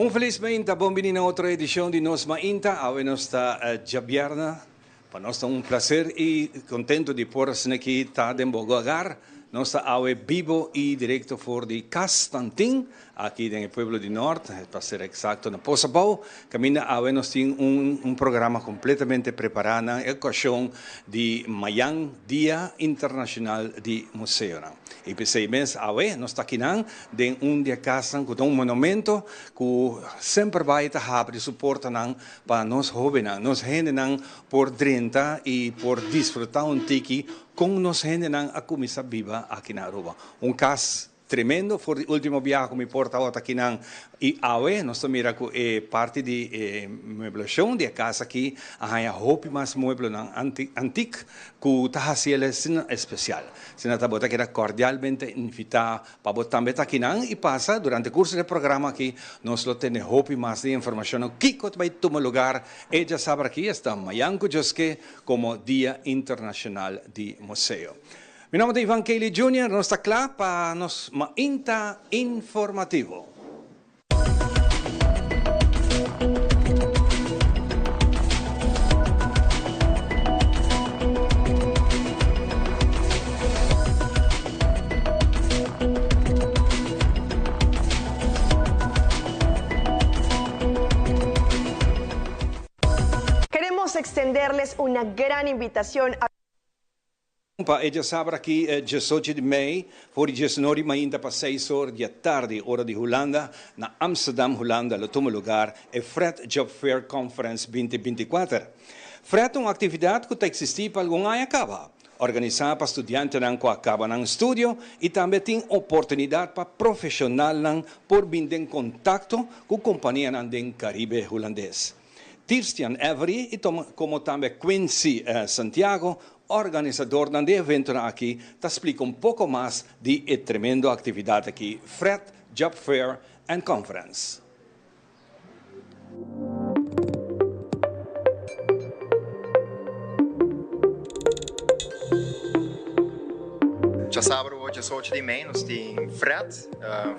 Infelizmente, bem-vindo a outra edição de Nos Mainta. Hoje nós está Jabierna. Para nós é prazer e contento de pôr-se aqui em Bogogar. Nós está hoje vivo e direto for de Castantin, aqui no Pueblo do Norte, para ser exato, na Poçabão. Caminha hoje nós temos programa completamente preparado na ocasião de Mayang, Dia Internacional de Museu. E precisamente hoje nós está aqui em dia casa com um monumento que sempre vai estar de suporte para nós jovens, nós gente por 30 e por desfrutar tiki com nós gente a comissão viva aqui na Aruba. Caso tremendo, foi o último viagem que me porta aqui e hoje nós mira que parte de meubilação de casa aqui, a roupa mais meuble antigo que está fazendo especial. Se nós estamos aqui cordialmente invitado para botar aqui e passa durante o curso do programa aqui nós temos roupa mais de informação que vai tomar lugar e já sabe aqui está Mayanko Joske como Dia Internacional de Museu. Meu nome é Ivan Kelly Jr., nós estamos aqui para nos Mainta Informativo. Queremos extenderles una gran invitación a Ella sabe aqui, 18 de maio, foi 19 de maio, ainda para 6 horas da tarde, hora de Holanda, na Amsterdam, Holanda, no tomo lugar, é Fred Job Fair Conference 2024. Fred é uma atividade que existe para algum ano acaba. Organizada para estudantes que acabam no estúdio e também tem oportunidade para profissionais por vir em contato com companhias do Caribe holandês. Tirstian Avery e como também Quincy Santiago, organizador do evento aqui, te explica pouco mais de tremenda atividade aqui, Fred Job Fair and Conference. Já sábado, 18 de maio, nós temos Fred é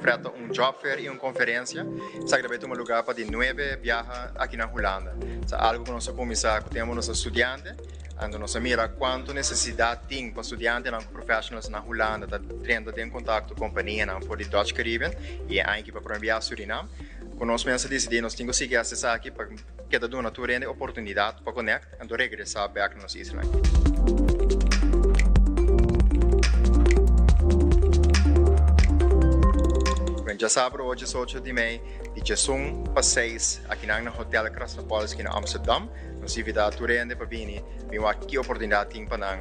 job fair e uma conferência. Sabe que vai lugar para de 9 viajar aqui na Holanda. É algo que nós começamos com temos nossos estudantes, e nós mira quanto necessidade tem para estudantes e profissionais na Holanda, tendo em contato com companhias por de Dutch Caribbean e aqui para enviar Suriname. Com nós mesmos decidimos nós temos que acessar aqui para que cada um tenha a oportunidade para conectar e regressar para nossa isla. Já sábado, hoje, 18 de maio, de 18 para 6, aqui no Hotel Krasnopolis, aqui em Amsterdam. Nós convidamos a para vir aqui a oportunidade tem para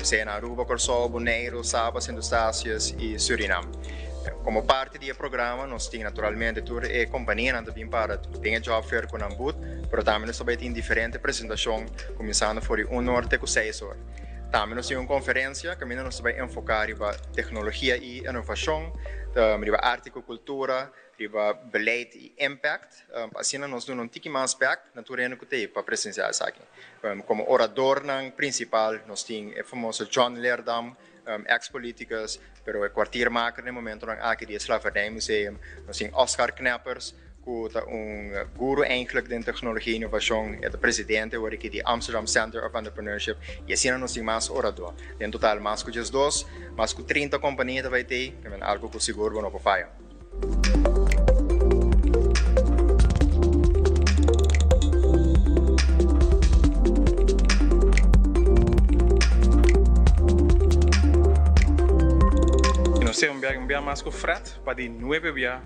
ser na Aruba, Corsol, Bonaire, Sabas, Indostácias e Suriname. Como parte do programa, nós temos naturalmente toda a companhia também para ter job fair com a Ambut, mas também nós também temos diferentes apresentações, começando por 1 hora até 6 horas. Também nós temos uma conferência que nós vamos enfocar em tecnologia e inovação, arte e cultura, beleid e impact. Assim nós damos um pouco mais aspecto naturalmente que tem para presenciar isso aqui. Como orador principal, nós temos o famoso John Leerdam, ex-políticos, mas o kwartiermaker no momento aqui do Slavernijmuseum. Nós temos Oscar Knappers, que é guru eigenlijk de tecnologia e inovação, é o presidente aqui do Amsterdam Center of Entrepreneurship, e assim nós temos mais orador. Em total, mais que 12, mais que 30 companhias vai ter, que é algo que seguro não pode falhar. Nós temos mais que o Fred, para de 9 dias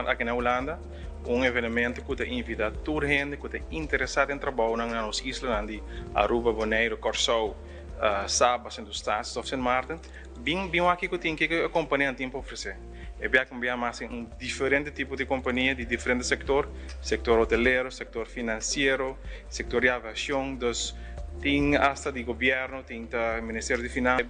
aqui na Holanda. Evento que invita toda gente que está interessada em trabalhar na nossa isla, de Aruba, Bonaire, Corsol, Sabas, Indostácias ou Sint Maarten. Bem aqui que tem que a companhia tem para oferecer. É bem que mais diferente tipo de companhia de diferentes setores, setor hoteleiro, setor financeiro, setor de aviação, dus tem hasta de governo, tem o Ministério de Finanças.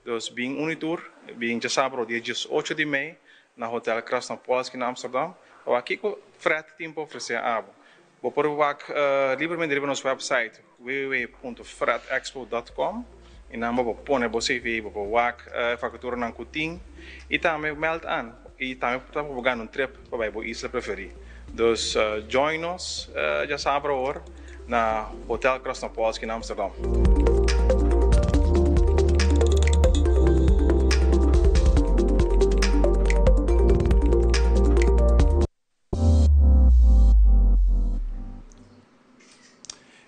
Dus bem tour, bem já sábado, dia 18 de maio, na Hotel Krasnopolis, aqui na Amsterdam. Aqui que o Fred tem para oferecer algo. Vou pôr livremente no nosso website www.fredexpo.com e não vou pôr você ver vou fatura na cutin e também meld aan e também para pagar trip para a isla preferir. Dus join ons, ja sabro hoor, na Hotel Krasnopolsk in Amsterdam.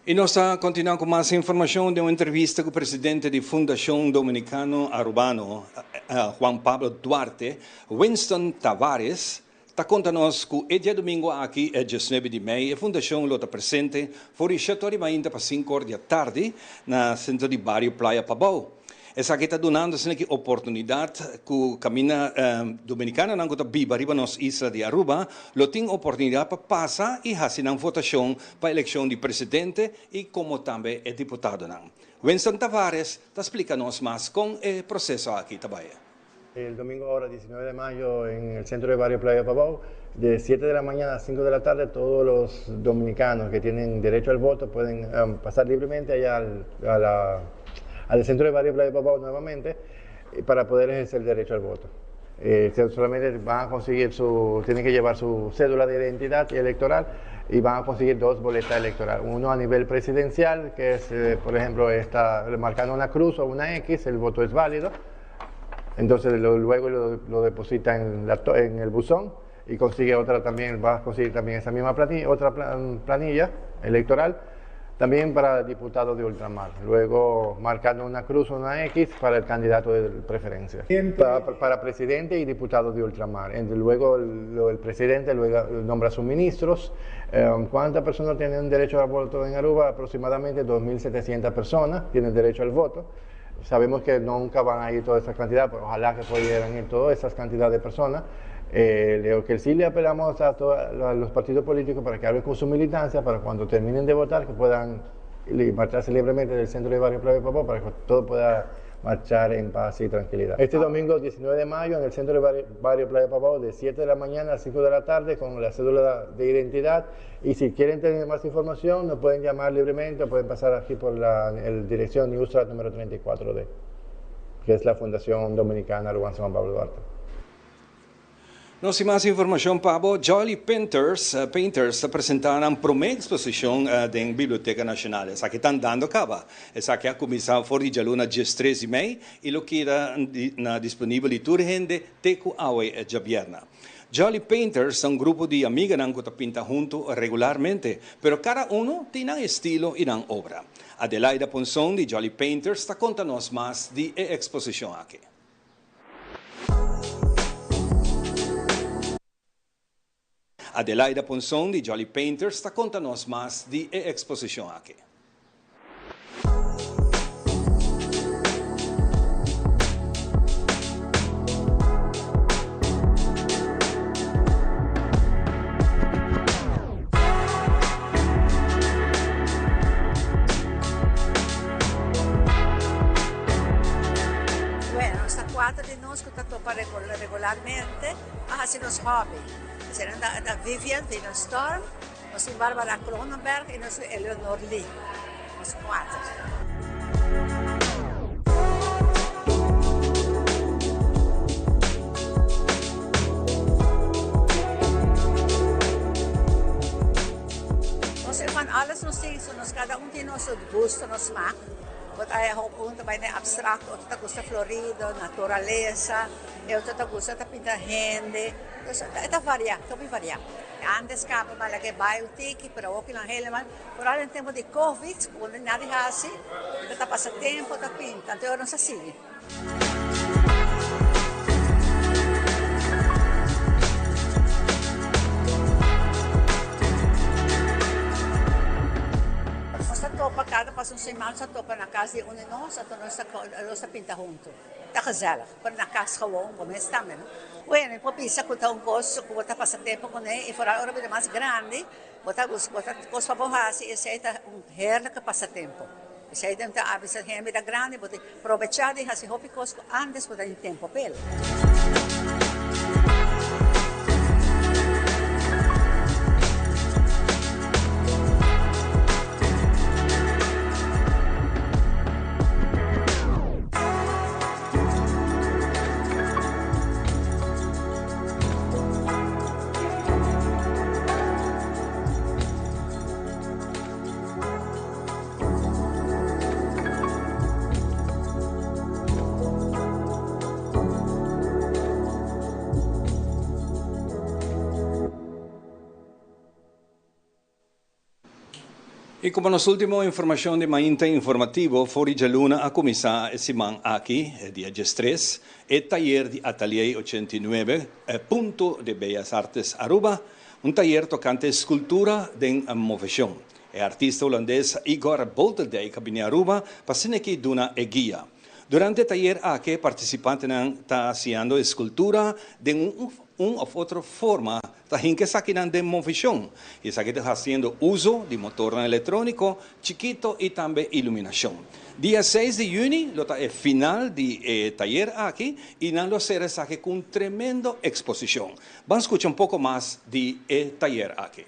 E nós continuamos com mais informação de uma entrevista com o presidente da Fundação Dominicano Arubano, Juan Pablo Duarte, Winston Tavares, está contando-nos que o dia domingo aqui, é 19 de maio, a Fundação está presente, fora chatori ainda para 5 horas da tarde, na centro de bairro Praia Pabau. Essa aqui está dando a oportunidade que o caminho dominicano não está viva riba nas islas de Aruba, lo tem oportunidade para passar e fazer uma votação para a eleição de presidente e como também é deputado. Winston Tavares está explicando-nos mais com o processo aqui também. El domingo ahora, 19 de mayo, en el centro de barrio Playa Pavao, de 7 de la mañana a 5 de la tarde, todos los dominicanos que tienen derecho al voto pueden pasar libremente allá al centro de barrio Playa Pavao nuevamente para poder ejercer el derecho al voto. Solamente van a conseguir tienen que llevar su cédula de identidad electoral y van a conseguir 2 boletas electorales. Uno a nivel presidencial, que es, por ejemplo, está marcando una cruz o una X, el voto es válido. Entonces luego lo deposita en el buzón y consigue otra también, va a conseguir también esa misma planilla, otra planilla electoral, también para diputados de ultramar. Luego marcando una cruz o una X para el candidato de preferencia. Para presidente y diputados de ultramar. Luego el presidente luego nombra sus ministros. ¿Cuántas personas tienen derecho al voto en Aruba? Aproximadamente 2.700 personas tienen derecho al voto. Sabemos que nunca van a ir toda esa cantidad, pero ojalá que pudieran ir todas esas cantidades de personas. Lo que sí le apelamos a todos los partidos políticos para que hablen con su militancia, para cuando terminen de votar, que puedan marcharse libremente del centro de barrio Playa Pavao, para que todo pueda marchar en paz y tranquilidad. Este domingo 19 de mayo en el centro de barrio Playa Pavao de 7 de la mañana a 5 de la tarde con la cédula de identidad, y si quieren tener más información nos pueden llamar libremente o pueden pasar aquí por la dirección Newsrat número 34D, que es la Fundación Dominicana Juan Pablo Duarte. Nós temos mais informação, Pablo. Jolly Painters apresentaram uma primeira exposição da Biblioteca Nacional. Essa aqui está dando cabo. Essa aqui começou fora de Jaluna dia 13 de maio e o que era disponível de toda gente teco awe Jabierna. Jolly Painters são um grupo de amigas que pintam junto regularmente, pero cada um tem um estilo e uma obra. Adelaida Ponson de Jolly Painters está contando-nos mais de exposição aqui. Adelaida Ponson de Jolly Painters está contando-nos mais de exposição aqui. Bueno, esta 4 de nós que topa regularmente, hacemos hobby. Serão da Vivian Storm, nós temos Barbara Cronenberg e nós Eleanor Lee, os 4. Nós van alles nos zien, cada tem nosso gosto, nos smaak. Wat ay hoop também é abstrato, outro gosta florido, natureza, e outro gosta da pinta gente. Então varia, tudo varia. Antes capa para que vai o tiki, pero o que não helemaal, vooral em tempo de Covid, quando nada é assim, está passando tempo, está pinta, então eu não sei. Topa cada passam semana sa topa na casa de de nós, então nós pinta junto. Tá gezellig, para na casa gewoon, como estamos. Bueno, poi pensa que tá gosto, que tá passando tempo com ele, e fora hora mais grande, botar gosto para borrar-se, esse aí tá heerlijke passatempo. Esse aí tem a vista de grande, botar aproveitar e fazer hobby coisas antes botar em tempo pelo. E como nos última informação de mainta informativo, fori de luna a começar esse man aqui, dia 13, e taller de Atelier 89, Punto de Bellas Artes Aruba, taller tocante escultura de movimento. O artista holandês Igor Bolterdijk vem a Aruba para ser aqui duna e guia. Durante o taller aqui, participantes estão fazendo escultura de ou outra forma, está de movimento. E está fazendo uso de motor eletrônico, chiquito e também iluminação. Dia 6 de junho, é final de taller aqui, e nós seremos aqui com tremenda exposição. Vamos escutar um pouco mais de taller aqui.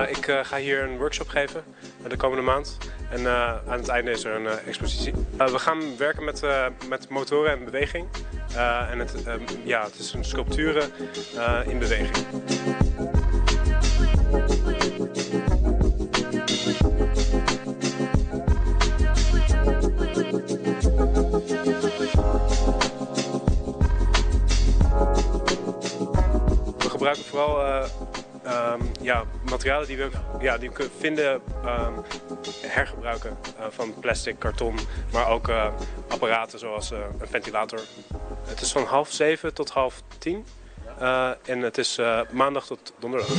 Ik ga hier een workshop geven de komende maand en aan het einde is er een expositie. We gaan werken met motoren en beweging en het is een sculpturen in beweging. We gebruiken vooral materialen die we kunnen vinden, hergebruiken van plastic, karton, maar ook apparaten zoals een ventilator. Het is van 6:30 tot 9:30 en het is maandag tot donderdag.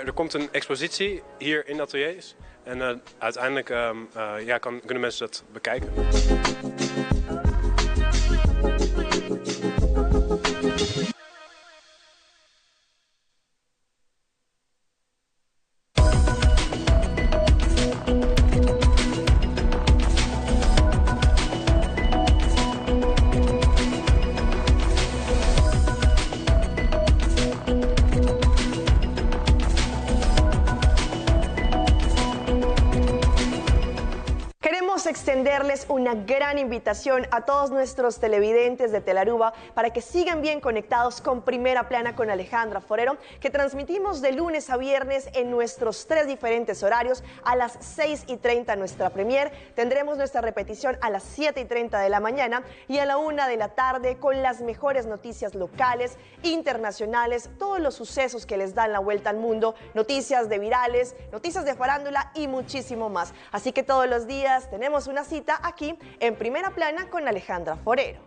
Er komt een expositie hier in ateliers en uiteindelijk kunnen mensen dat bekijken. Extenderles una gran invitación a todos nuestros televidentes de Telaruba para que sigan bien conectados con Primera Plana con Alejandra Forero, que transmitimos de lunes a viernes en nuestros 3 diferentes horarios. A las 6:30 nuestra premier, tendremos nuestra repetición a las 7:30 de la mañana y a la 1 de la tarde con las mejores noticias locales, internacionales, todos los sucesos que les dan la vuelta al mundo, noticias de virales, noticias de farándula y muchísimo más. Así que todos los días tenemos una cita aquí en Primera Plana con Alejandra Forero.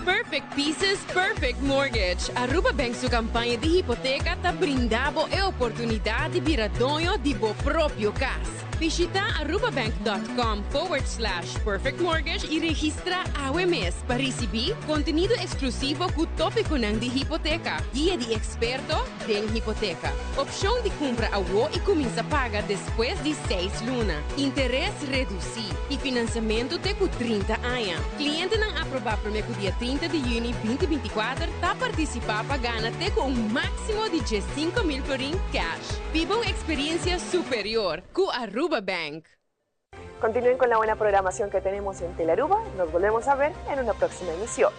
Perfect Pieces, Perfect Mortgage. Aruba Bank sua campanha de hipoteca está brindando a oportunidade de virar dono de seu próprio casa. Visita arubabank.com/perfect mortgage e registra AWMS para receber conteúdo exclusivo com tópico de hipoteca, guia de experto de hipoteca, opção de compra a e começa a pagar depois de 6 lunas, interesse reduzido e financiamento até com 30 anos. Cliente não aprovar para o dia 30 de junho 2024 está participar para ganhar até com máximo de 15,000 por em cash. Viva uma experiência superior com Aruba Bank. Continúen con la buena programación que tenemos en Telaruba. Nos volvemos a ver en una próxima emisión.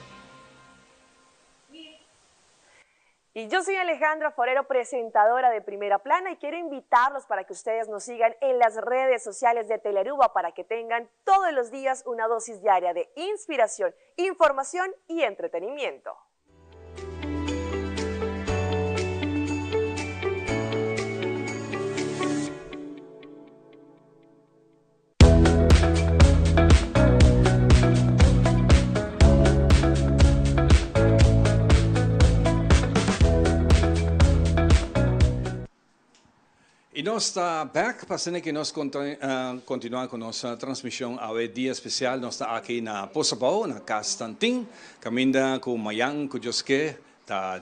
Y yo soy Alejandra Forero, presentadora de Primera Plana, y quiero invitarlos para que ustedes nos sigan en las redes sociales de Telaruba para que tengan todos los días una dosis diaria de inspiración, información y entretenimiento. E nós está back, passando que nós continuamos com nossa transmissão ao dia especial. Nós está aqui na Poçabao, na Casa Tantim, caminhando com Mayang, com Josque,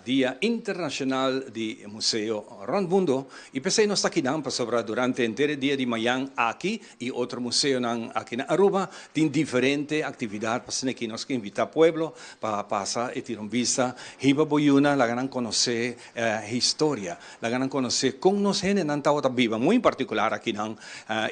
Dia Internacional di Museo Ronmundo. E pensei nós aqui não para durante o dia de manhã aqui e outro museu aqui na Aruba tem diferente atividade para que nós que invitar pueblo para passar e tirar vista hiba boyuna la ganan conhecer história la ganan conhecer como nós gente não tá viva muito particular aqui não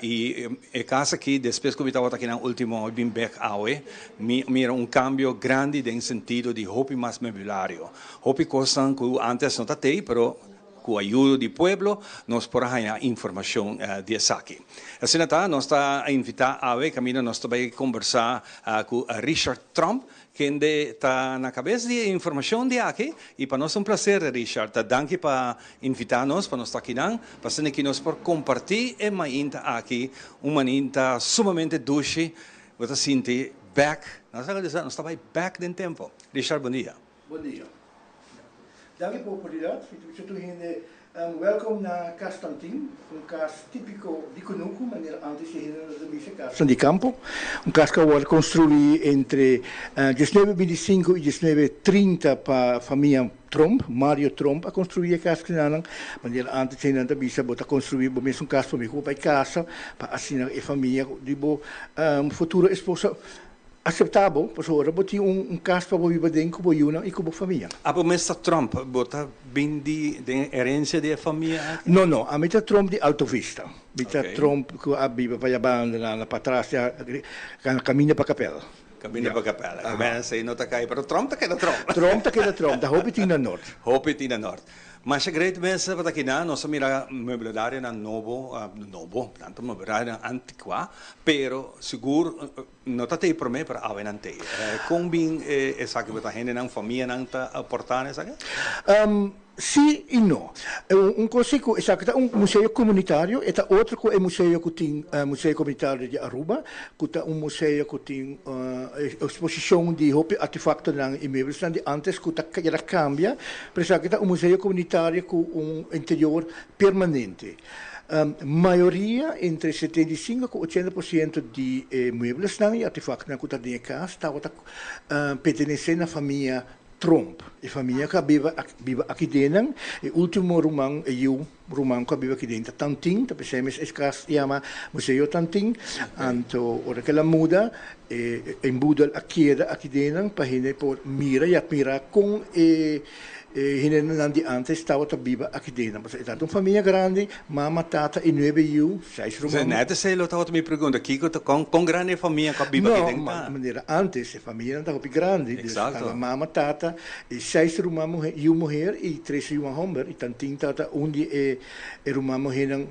e casa aqui depois que estava aqui no último bem back awe mira cambio grande em sentido de hopi mais memorário hopi cosas que antes não tatei pero com a ajuda do povo, nós podemos ganhar informação desse aqui. Assim, nós estamos invitados a ver, caminho, nós vamos conversar com Richard Trump, que está na cabeça de informação de aqui, e para nós é prazer, Richard, danke para invitar-nos, para nós estar aqui, para que nós podemos compartilhar e mais aqui, uma manita sumamente doce, você sente back, nós estamos back no tempo. Richard, bom dia. Bom dia. Dank pela oportunidade. Welkom naar Castantin, casa típico de Conuco, maneira antes de casa de campo. Casa que foi construída entre 1925 e 1930 para a família Trump, Mario Trump, a construir a casa que não, maneira antes de não bisa bota construir, bom mesmo casa para mim, para casa, para assinar a família, de bo futura esposa. Aceitável, porque agora botar caso para viver dentro com a e com a família. A promessa Trump bota bem de herência da família? Não, a meta Trump de Alto Vista. Meta Trump que a Bíblia vai abandonar para trás, caminha para a capela. Caminha para a capela. Caminha sei não está cai, mas Trump está cai da Trump. Trump está cai da Trump, da Hobbit na Norte. Hobbit na Norte. Mas a grande mesa para aqui na nossa mira meubilaria na novo, tanto meubilaria antiqua, pero seguro não está aí para mim para avenante. Como bem essa que você tem na família não está aportando essa? Sim e não. Coisa que é museu comunitário, e outro que é museu que tem museu comunitário de Aruba, que é museu que tem exposição de artefactos e imóveis de antes que já cambia, por isso que é museu comunitário com interior permanente. Maioria, entre 75% e 80% de móveis e artefactos que tem em casa, pertencem à família Trump, a família que vive aqui dentro, o último romano é eu, romano que vive aqui dentro, Tantin, que pensamos esse caso se chama Museu Tantin, então, ora que ela muda, embuda a queda aqui dentro, para ele por mira e admirar com antes estava viva aqui dentro. Mas é uma família grande, mama, tata e 9 eu, 6 romanos. Não sei, eu estava me perguntando, com grande família que vive aqui dentro? Não, maneira antes, a família não estava grande. Exato. Mama, tata, e 6 romanos e uma mulher, e 3 e uma homem, e tantinho tata, onde é romano mulher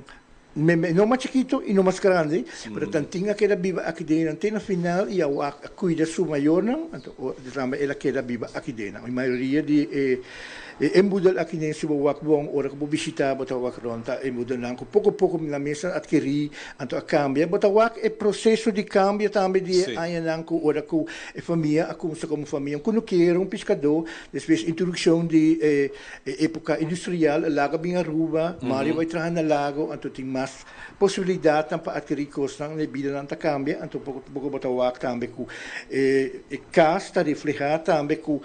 não mais chiquito e não mais grande, mas tantinha que ela vive aqui dentro, na final e a cuida sua maior, então ela queda viva aqui dentro. A maioria de embudel aqui dentro se wak bom, ora que visitar, bota wak ronta, embudel não, pouco a pouco na mesa adquirir, então a cambia, bota wak é processo de cambio também de aí não, ora que a família, a como família, quando quer pescador, depois introdução de época industrial, lago bem Aruba, Mario vai trazer na lago, então tem mais possibilidade para adquirir coisas, na vida não cambia, então pouco bota wak também que casa está reflejado também que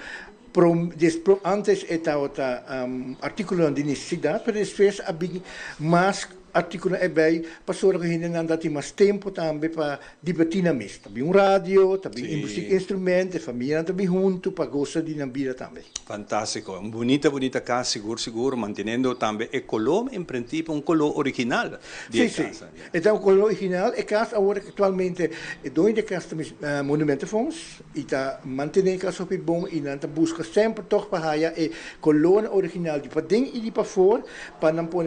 antes estava articulando de necessidade, mas depois havia mais artigo é bem, passou que ainda não dá mais tempo também para debater na mesa. Também rádio, também música instrumento, a família também junto para gostar de na vida também. Fantástico, bonita casa, seguro, mantendo também o color, em princípio, color original de casa. Então, o color original é casa agora atualmente é dois de casa monumento fons e está mantendo a casa bom e não busca sempre toch para o color original de para dentro e de para fora para não pôr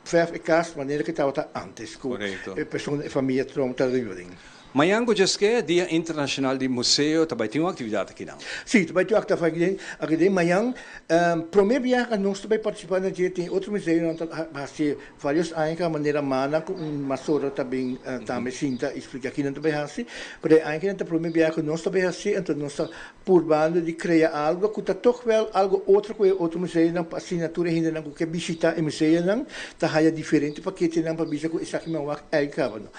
verf casa maneira que estava antes com a pessoa a família Trump está vivendo. Amanhã, que Dia Internacional de Museu, também tem uma atividade aqui, não? Sim, também tem uma atividade aqui. Amanhã, primeiro viagem, nós também participamos de outro museu, há vários anos, de maneira mana, com uma sora também, Cinta, explica aqui, não também assim. Porque ainda na primeira viagem, nós também assim, então nós estamos purbando de criar algo, que está toch wel algo outro que outro museu, não, assinatura ainda não, que visitar o museu, não, está aí diferente paquete, não, para visitar que isso aqui não é aí, então,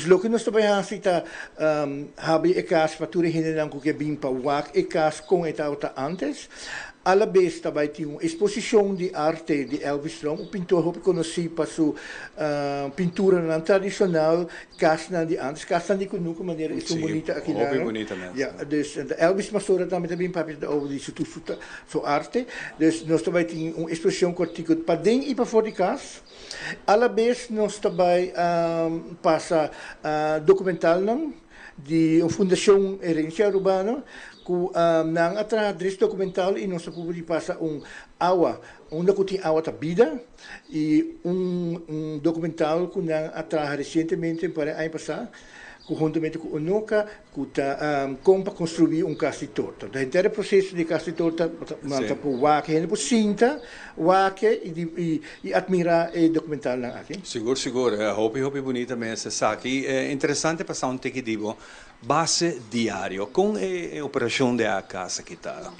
logo que nós também assim, está habi e cas faturi hinenang ku ke bimpa wak e cas com etauta antes. Alla vez também tinha uma exposição de arte de Elvis Strong, o pintor que conheci para sua pintura não tradicional, casna de antes, casna de que nunca maneira é tão bonita aqui na. Muito bonita mesmo. Ja, dus Elvis Masora também papel over die sua arte. Dus nós também tinha uma exposição cortico para dentro e para fora de casa. Alla vez nós também passa documental não de uma fundação Herência Urbana ku nang atradres documental e nós publicamos passa awa onde que tem awa tabida e documental que nang atra recentemente para ano passado juntamente com o NOCA como para construir casa de torta. O inteiro processo de casa de torta manda para o WAC, para cinta, WAC e admirar o documental aqui. Seguro. Hopi bonita mesmo essa aqui. É interessante passar que digo base diário com a operação da casa que está.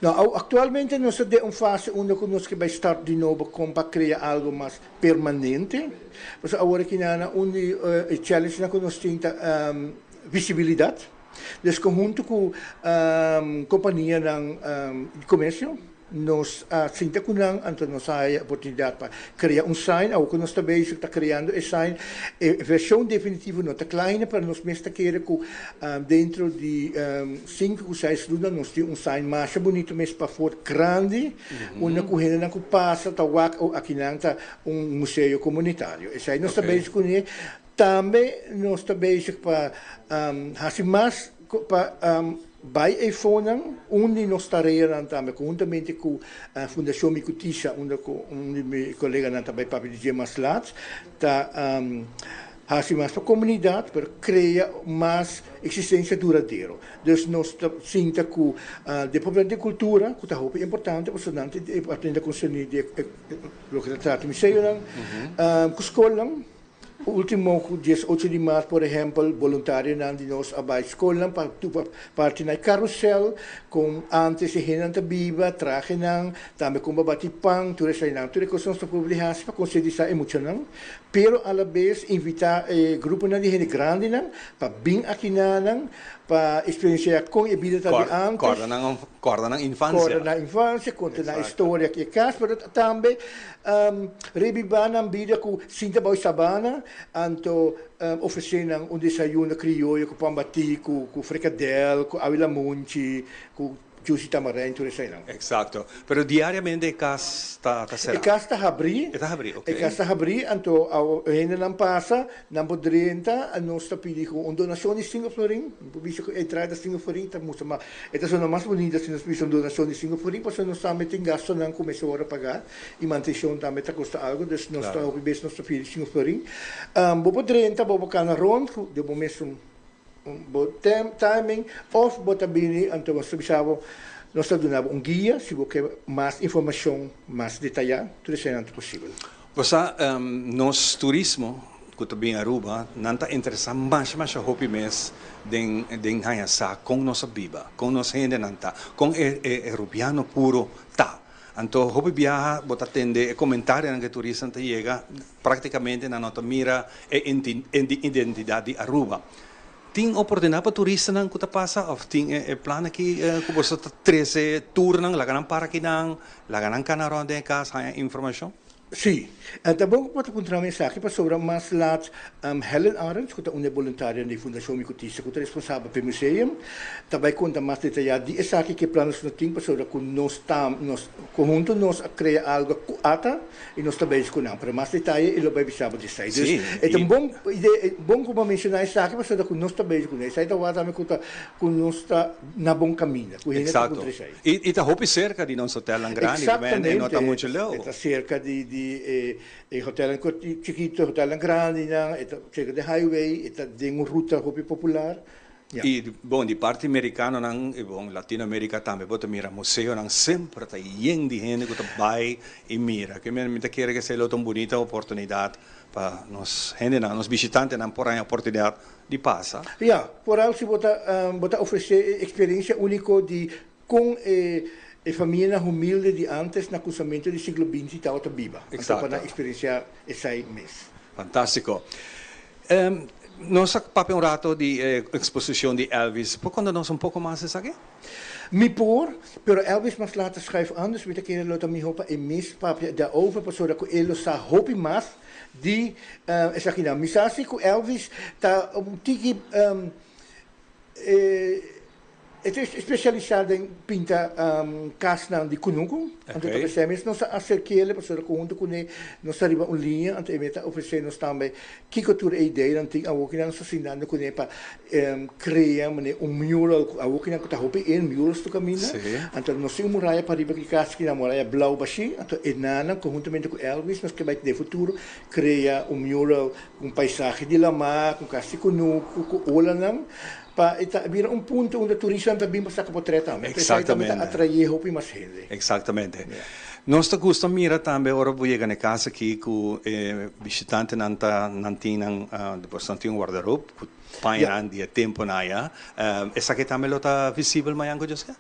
Não, atualmente nós estamos em fase onde nós vamos estar de novo para criar algo mais permanente. Mas agora que onde o challenge que nós temos visibilidade. Dus conjunto com a companhia de comércio, nós sinta que nós há a oportunidade para criar sign, ou que nós também está criando sign, a versão definitiva não está kleiner, para nós mesmo querer que dentro de 5 ou 6 lunas nós temos sign mais bonito mesmo para fora grande, onde correndo na passa, tá aqui está museu comunitário. Esse aí nós também escolher. Também nós também para fazer mais para by iPhone onde nós estaremos também conjuntamente com a Fundação Micutisa onde meu colega também para dizer mais lados tá fazer mais para a comunidade para criar mais existência duradoura. Dus nós sinta que o departamento de cultura que é importante para estudante aprender a consumir o que trata museu com escola. O último dia 8 de março, por exemplo, voluntário de nós a escola para parte na carrossel com antes de gente viva, traje também com babati pang, tudo isso não, tudo isso nós publicamos para conseguir essa emoção, pero a la vez invitar grupo de gente grande para vir aqui para experienciar com a vida de antes. Corda na infância. Conta na história que é casa, mas também revivar na vida com Sinta Boy Sabana, anto oferecendo desayuno crioulo com pambati, com fricadel, com avila munchi, com juicy tamarind, tudo isso aí. Exato. Pero diariamente a casa está cerrada. A casa está aberta. Está aberta, ok. A casa está aberta, então a gente não passa, não pode nós está pedindo uma donação de 5 florins, visto que a entrada de 5 florins, mas esta é a mais bonita, se nós pedimos uma donação de 5 florins, porque nós também temos gasto, não começamos a pagar, e manutenção também custa algo, então nós está pedindo 5 florins. Bobo 30, bobo cana rond, debo mesmo timing, of botabini, então nós damos guia, se você quer mais informação, mais detalhada, tudo isso é possível. Você, nos turismo, que também Aruba, não está interessado mais a hopi mês de hanhasa com nossa biba, com nossa gente não está, com o rubiano puro tá. Então, hopi viaja, bota tende comentário que turista chega praticamente na nossa mira e identidade de Aruba. Tem oportunidade para turistas que está passa, ou tem plano que você 13 turnos, lá ganham para aqui não, lá ganham canarão de casa, há informação? Sim, também pode encontrar mensagem para sobre mais laat Helen Arends, que é uma voluntária da Fundação Micutisa, que é responsável pelo museu. Também conta mais detalhado de essa que planos nós temos para sobre que nós conjunto nós criar algo ata e nós também escolhemos para mais detalhes e lo vai precisar de sair. É bom como mencionar essa que para sobre que nós também escolhemos. Aí também que nós está na bom caminho. Exato. E está hopi cerca de nosso hotel grande, também não está muito longe. Está cerca de hotel chiquito, hotel grande, chega de highway, tem uma ruta popular. E bom, de parte americana e bom, Latinoamérica também, bota mira museu não sempre está cheio de gente que vai e mira, que me quer que seja tão bonita oportunidade para nós gente nós visitantes não por a oportunidade de passar. Por algo se bota oferecer experiência única de com a família humilde de antes no cruzamento do século XX está outra viva. Então, para experienciar esse mês. Fantástico. Nós papel um rato de exposição de Elvis. Por quando nós pouco mais isso aqui? Me por, pero Elvis mas later schrijven anders, weet ik dat lota mi hopa e mis papia daarover, zodat ik elo sa hopi mas die zeg je nou, misasi ku Elvis ta tiki het is especializado em pintar casna de kunuku. Então, nós acerquele, para junto com ele, nós arriba uma linha, então ele está oferecendo também que cultura e ideia, então a outra não está ensinando com ele para criar mural, a outra não está hope murals do caminho. Então nós temos uma muralha para arriba que casa que na muralha blau baixi, então enana conjuntamente com Elvis, nós queremos no futuro criar mural com paisagem de lama, com casa de kunuku, com olanang. Para vir ponto onde o turista também vai sacar portrait também. Exatamente. Para atrair hope mais gente. Exatamente. Nós gostamos mira também ora vou chegar na casa aqui com visitante nantinang depois não tem um guarda-roupa, painan dia tempo na ya. Essa aqui também lo tá visível mais ango José?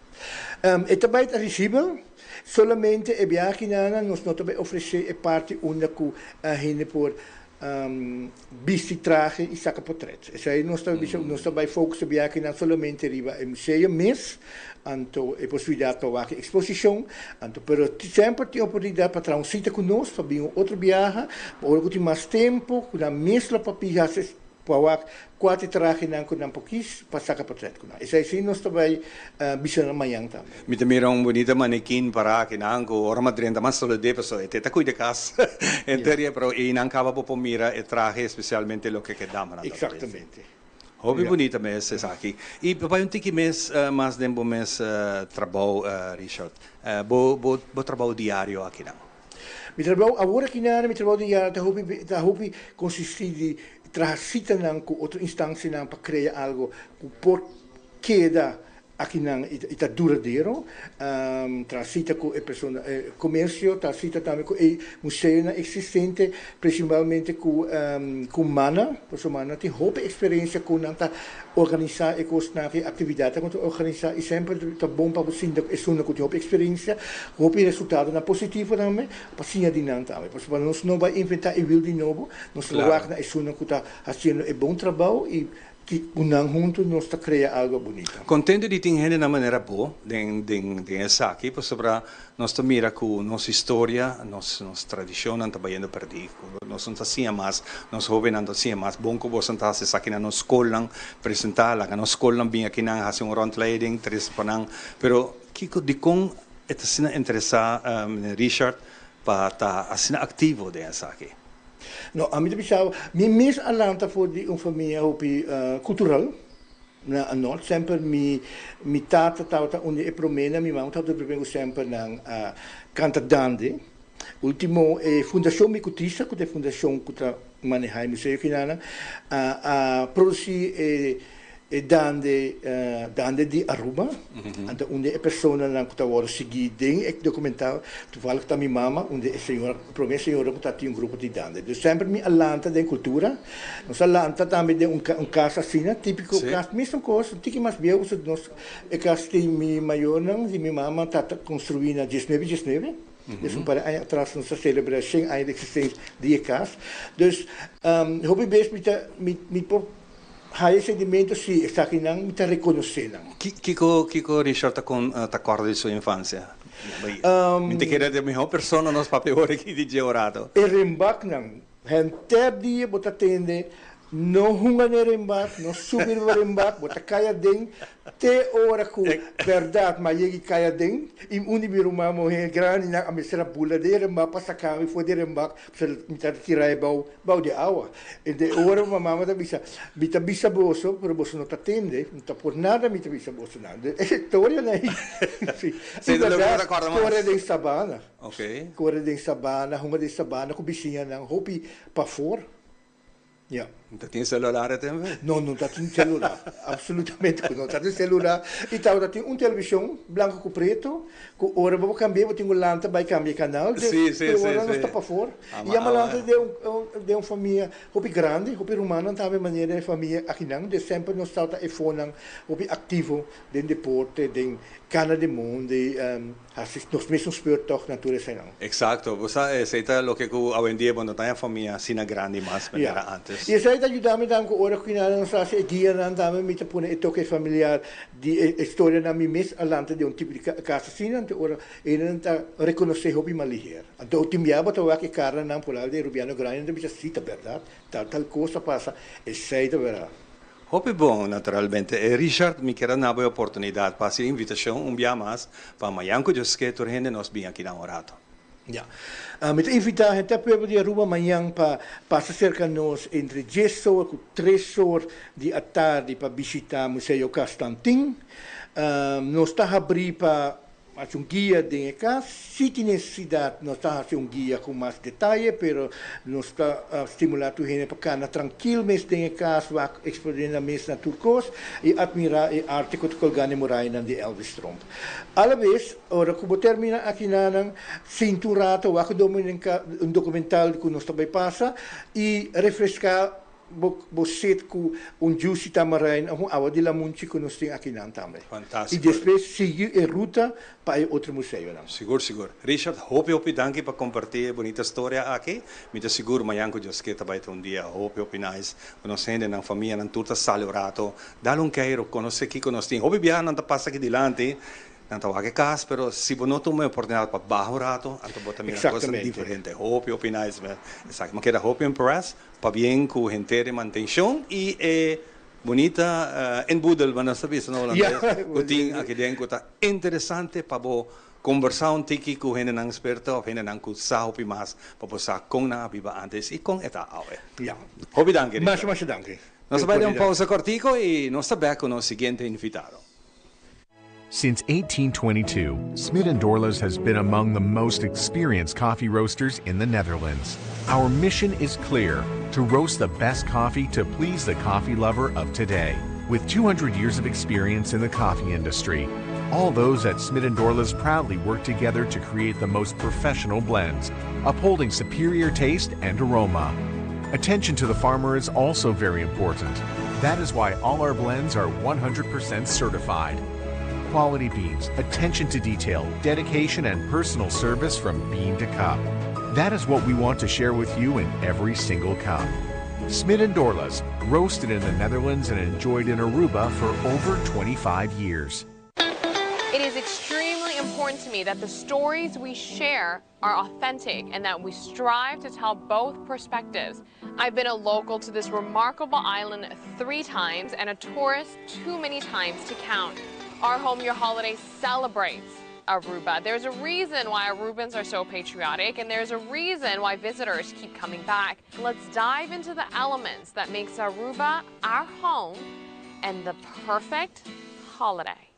É também tá visível. Solamente é viagem na nós não também oferecer é parte onde a gente por visti traje e saca portrait. E aí nós também focussamos aqui não somente riba em museu, mas anto é possibilidade de fazer exposição, anto pero sempre tem oportunidade para transitar conosco, para vir outro viagem, para ter mais tempo, com a mesma papilha para quatro trajes não com um pouquinho para sacar portrait com nós. Isso aí nós também bisão amanhã também. Me também um bonito manequim para aqui não com hora madrinha mas só de pessoa e teta cuida casa inteira para e não acaba por mira e traje especialmente lo que dá. Exatamente. Hobby bonita mês essa aqui. E para um tiki mês mais de um mês trabalho Richard. Bo trabalho diário aqui não. Mi trabalho agora aqui não, mi trabalho diário da hobby consiste de transita com outra instância para criar algo que pode quedar aqui não está duradouro. Transita com a pessoa comércio, transita também com o museu existente, principalmente com mana, porque mana tem roupa experiência com nanta organizar e costar atividade com organizar e sempre está bom para você ainda é só com roupa experiência, roupa resultado na positivo também, para sim adiante também, porque nós não vai inventar e will de novo, nós logo na é só que está fazendo um bom trabalho e que unang junto nós está criando algo bonito. Contento de ter gente na maneira boa, de essa aqui, por sobre nós mira com nossa história, nossa tradição, não está bem perdido. Nós não assim mais, nós jovens não assim mais. Bom que você está aqui na nossa escola, apresentar, na nossa escola bem aqui na fazer rondleiding, tres panang, pero kiko de com está sendo interessado Richard para estar assim ativo dessa aqui. No, a mim pensava, me mesmo alanta for de uma família cultural, na norte sempre me tata onde é promena, me mão tata primeiro sempre na canta dande. Último fundação micutista, que é fundação que tra maneja museu que nana, a produzir dande di Aruba, ante onde a pessoa não está agora seguida em documental, tu fala que minha mama, onde a senhora, promessa senhora que está grupo de dande. Então sempre me alanta da cultura, nós alanta também de casa assim, típico casa, mesma coisa, tem que mais bem, nós a casa de minha maior não, de minha mama está construindo 19. Dus een paar jaar atrás nós celebramos 100 anos de existência de casa. Dus hobby best met há sentimento se está aqui não me está reconhecendo. Kiko Richard tá acorda de sua infância. Inte querer de minha pessoa nos papel aqui de georado. E rembak não, gente dia bota tende, não hunga ne rembak, não subir o rembak, bota caia den, te hora com verdade, mas ele caia den, e unibiru mamo he grande na amesera bula de rembak passa kami foi de rembak, para me tirar bau de água. E de hora mamãe da bisa boso, pero boso não atende, não tá por nada me bisa boso nada. É história né? Sim, não recorda mais. Corre de sabana. Ok. Corre de sabana, hunga de sabana com bichinha não, hopi para fora. Yeah. Não tem celular também? Não, não está tem celular. Absolutamente não está tem celular. E tá tem televisão branco com preto, com hora vou cambiar, tem lanta vai cambiar canal. Sim. Agora não está para fora. E a lanta de uma família hopi grande, hopi romana, também maneira de família aqui não, de sempre nós está e fone hopi ativo de deporte, de cana de mundo, nós mesmos speurtocht natureza não. Exacto. Você aceita lo que hoje em dia quando tem a família assim grande mais maneira antes. antes. E sai ajudar-me com ora que não sabe guia não dá me te pôr toque familiar de história na mi mes alante de tipo de casa assim então ora ele não tá reconhecer hobby maliher. Então o time aba to que cara não polar de Rubiano Grande de cita verdade. Tal coisa passa e sai da verdade. Hobby bom, naturalmente. E Richard, me quero dar a oportunidade para a invitação dia mais para amanhã que eu sei que nós bem aqui na Orato. Ja, met invitar a gente para de Aruba amanhã para passar cerca nós entre 10 horas e 3 horas de tarde para visitar o Museu Constantin. Nós está abrir para fazer guia de casa. Se tem necessidade, nós está fazendo guia com mais detalhes, mas nós está estimulando a gente para ficar tranquilo, mas de casa, vai explorar na mesa na Turcos e admirar a arte que colgane Moraina de Elvis Trump. Alla vez, ora que vou terminar aqui na cinturato, vai que documental que nós também passa e refrescar você com juicy tamarain, a de la munchi que nós temos aqui também. Fantástico. E depois seguir a ruta para outro museu. Seguro, seguro. Richard, hope danke para compartilhar a bonita história aqui. Me seguro amanhã que eu esqueci também dia. Hope nice. Conhecendo na família, na turta salurato. Dá queiro, conhecer aqui que nós temos. Hope bem, não passa aqui delante. Não está aqui casa, pero se você não tem uma oportunidade para baixo rato, então você também uma coisa diferente. Hope nice. Exacto. Mas queda hope impress, para bem com gente de manutenção e bonita em Budel, mas não sabia, não holandês. Eu tenho aqui dentro que está interessante para conversar um tiki com gente não experta, ou gente não sabe mais, para você com na viva antes e com esta aula. Hope danke. Mas danke. Nós vamos dar pausa cortico e nós estamos com o seguinte invitado. Since 1822, Smit & Dorlas has been among the most experienced coffee roasters in the Netherlands. Our mission is clear: to roast the best coffee to please the coffee lover of today. With 200 years of experience in the coffee industry, all those at Smit & Dorlas proudly work together to create the most professional blends, upholding superior taste and aroma. Attention to the farmer is also very important. That is why all our blends are 100% certified. Quality beans, attention to detail, dedication, and personal service from bean to cup. That is what we want to share with you in every single cup. Smit & Dorlas, roasted in the Netherlands and enjoyed in Aruba for over 25 years. It is extremely important to me that the stories we share are authentic and that we strive to tell both perspectives. I've been a local to this remarkable island 3 times and a tourist too many times to count. Our Home Your Holiday celebrates Aruba. There's a reason why Arubans are so patriotic, and there's a reason why visitors keep coming back. Let's dive into the elements that makes Aruba our home and the perfect holiday.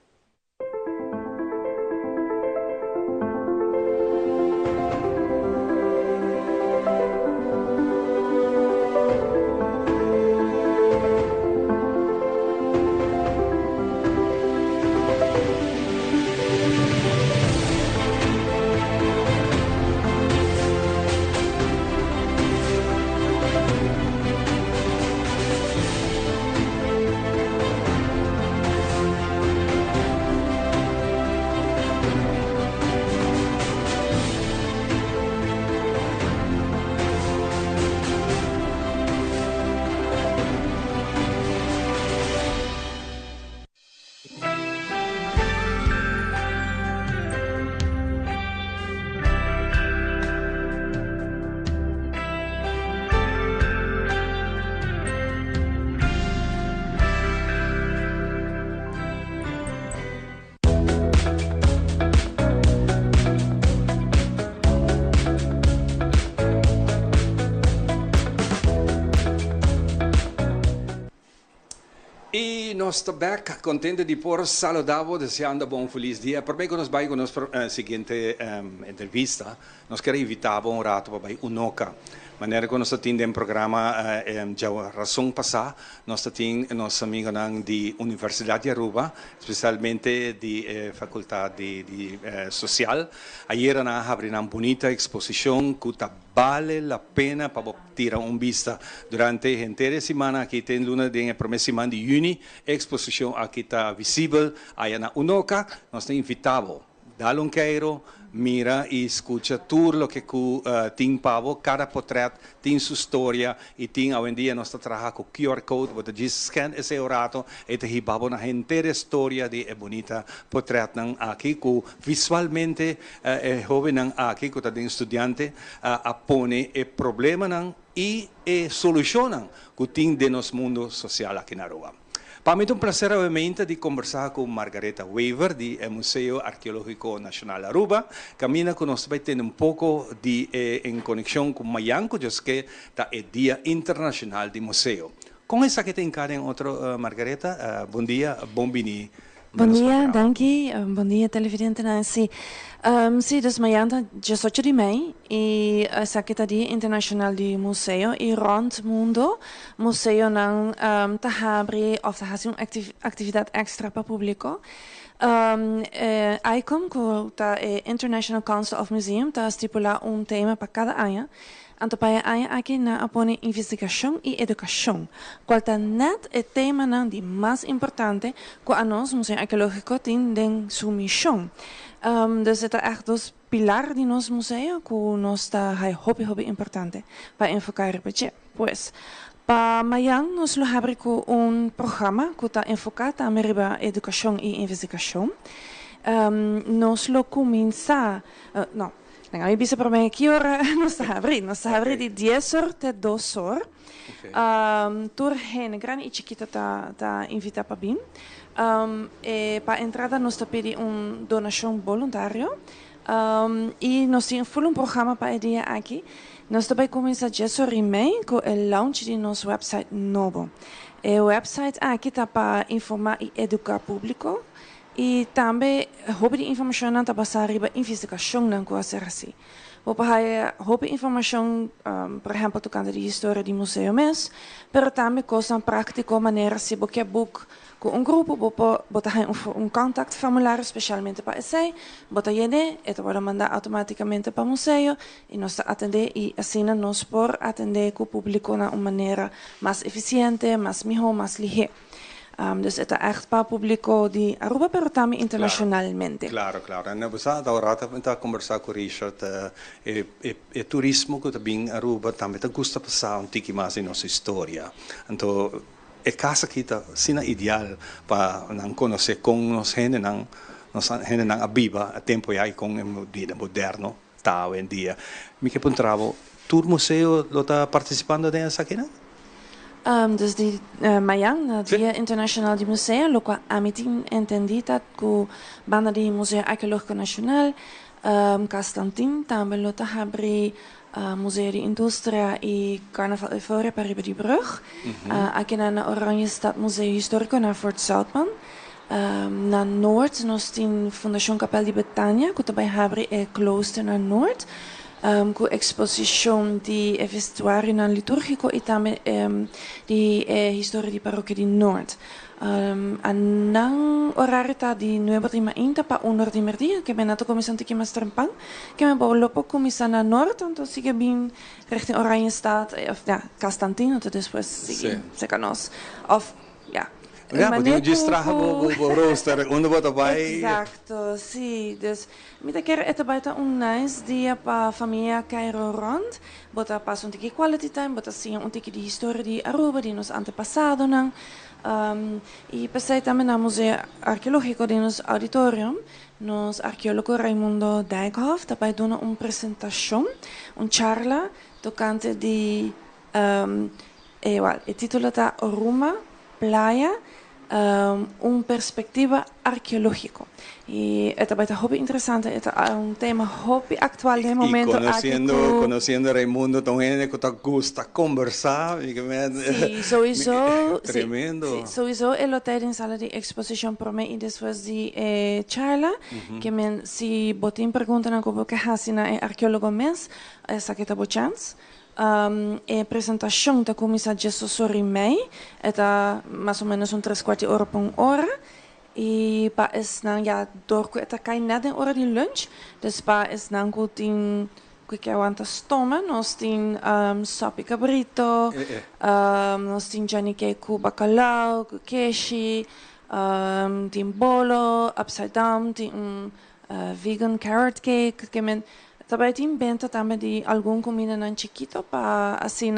Nós estamos back, contente de por saludar, deseando bom feliz dia. Por bem que nós vamos com a nossa seguinte entrevista, nós queremos invitar um rato para ir Unoca. Maneira que nós temos um programa já razão passada, nós temos nossos amigos da Universidade de Aruba, especialmente de Faculdade de Social. Ayer nós abrimos uma bonita exposição que vale a pena para tirar vista durante a inteira semana. Aqui tem luna de primeira semana de junho, a exposição aqui está visível aí na Unoca. Nós temos invitado, dá queiro, mira y escucha todo lo que tiene pavo, cada portrait tiene su historia y tiene hoy en día nuestra trabaja con QR code, donde ya scan ese orato y te hibabo una entera historia de bonita portrait aquí que visualmente joven aquí que también estudiante pone el problema y solucionan que tiene de nuestro mundo social aquí en Aruba. Para mí es un placer obviamente de conversar con Margareta Weaver del Museo Arqueológico Nacional Aruba. Camina con nosotros tiene un poco de en conexión con Mayanco, ya que está el Día Internacional del Museo. Con esa que te encargan otro Margareta, buen día, bienvenido. Bom dia, dankie. Bom dia, televidente Nancy. Sim, dus mañana 18 de maio e essa aqui é Dia Internacional do Museu e rond mundo museu não tá abre of tá fazendo atividade extra para público. ICOM, que é International Council of Museum, tá estipular tema para cada ano. Anto para aqui na apone investigação e educação. Qual é net o tema de mais importante que a nós, Museu Arqueológico, tem em sua missão. Dus het echt dos pilar de nosso museu que nos está hobby importante para enfocar el budget. Pues, para mañana nos lo abre con programa que está enfocado en educación y investigación. Nos lo comienza, no. Nggak bisa permain kiora nos abre di 10 horas te 2 horas. Tur heen gran iets kita ta invita pa bin. Pa entrada nos te pedi donación voluntario. Y nos tiene full un programa pa idea aquí. Nos te comienza 10 horas y meia con el launch di nos website novo. El website aquí ta pa informar y educar público. E também houve informação para passar riba investigação não coisa assim. Houve informação, por exemplo, tocando de história do museu mesmo, mas também coisa prática maneira se você book com grupo, botar contactformulário especialmente para esse, botar ele, e vai mandar automaticamente para o museu e nós atender e assim nós por atender com o público de uma maneira mais eficiente, mais melhor, mais ligeira. Dus het is echt para público de Aruba, pero también internacionalmente. Claro. En besada ahora está conversar con Richard, el turismo que también Aruba también te gusta pasar un tiki más en nuestra historia. Entonces, el casa que está sina ideal para conocer con nos generan viva a tiempo ya con el día moderno, está hoy en día. Mi que puntravo, ¿tu museo lo está participando de esa quina? Dus die mañana, Dia Internacional de Museu, lo cual a mí entendí que banda de Museo Arqueológico Nacional, Constantin, también lo abre Museo de Industria y Carnaval Euforia para Riba die Brug. Aquí en Oranje Stad Museo Histórico naar Fort Zoutman. Na Noord, nos tem Fundação Capel de Betânia, que também abre el klooster naar Noord. Com exposição de vestuário não litúrgico e também de história de paróquia de Noord. Ang horário está de 9:30 para 1:00 que ben nato comissão de mais trempang, que ben bolopo comissão na Noord, então sigue bem richting Oranje Stad of ja, Constantin, então depois sigue seca nós of ja. Ja, maar die distragen op rooster, onderwoord erbij. Exacto, sí. Dus, met keer eten buiten nice dia pa familia Cairo rond. Bota pas un tiki quality time, bota zien un tiki di historia di Aruba, di nos antepasado nang. Y pasé también al Museo Arqueológico de nos auditorium. Nos arqueólogo Raimundo Dijkhoff, daarbij doen een presentación, un charla, tocante di, el título está Oruma, Playa, perspectiva arqueológico. Y esto es hobby interesante, es un tema hobby actual de momento. Conociendo a Raimundo, también que te gusta conversar. Sí, sowieso. Tremendo. Sí, sowieso el hotel en sala de exposición por mí y después de charla, que si botín preguntan a cómo que hacen arqueólogo mes, esa que te chance. Presentação da comissão de assessor mei, é mais ou menos 3/4 hora por hora. E para não já dorco é cai nada em hora de lunch, dus para não tem que aguenta stoma, nós tem sopa cabrito, nós tem janique com bacalhau, com queijo, tem bolo, upside down, tem vegan carrot cake, que men também inventa também de algum comida nan chiquito para assim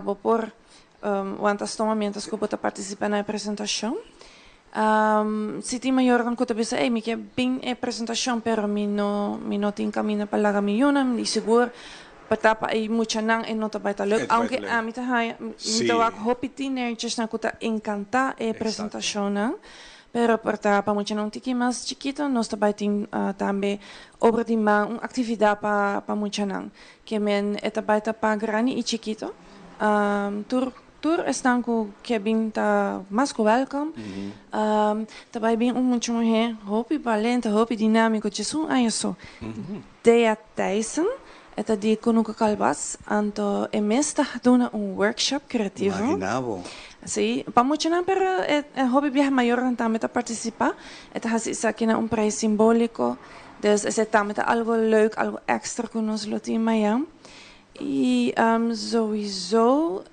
vou pôr quantos tomamentos que eu vou participar na apresentação. Se tem maior dan kuta bisa mi que bem apresentação pero mi no tin camina para la millona e seguro patapa ay mucha nang e nota baita leuk aunque a mi tahay mi tawag hopi teenagers na kuta encanta apresentação nang pero para mucha nang tiki mas chiquito nos tabaitin tambe obra di man atividade para mucha nang que men eta baita pa grani e chiquito tour estão que bem tá mais welcome também bem muito mulher hopi valente hopi dinâmico Jesus isso Dea Tyson eta di kunuka kalbas anto emesta dona workshop criativo Imaginavo. Sim, para muito não pero hobby viaja maior também tá participar eta hasi sakina prijs simbólico dus é também algo leuk algo extra que nós lotimaya. E sowieso,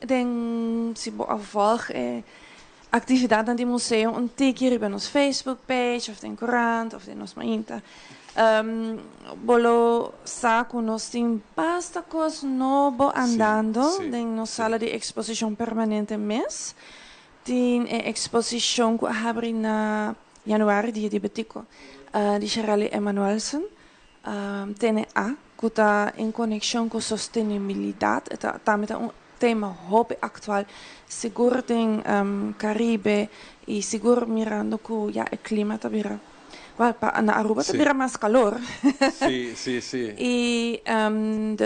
se volg atividade no museu, keer bij ons Facebook-page, of in Courant, of in ons Mainta. Bolo saco nos tem basta cos novo andando, em nos sala de exposição permanente mês. Tem exposição que abre na januari, dia de Betico, de Shirley Emanuelsen, TNA. Que está em conexão com sustentabilidade, está um tema hobby atual, seguro tem Caribe e seguro mirando que o clima está vira, na Aruba está vira mais calor. Sim. E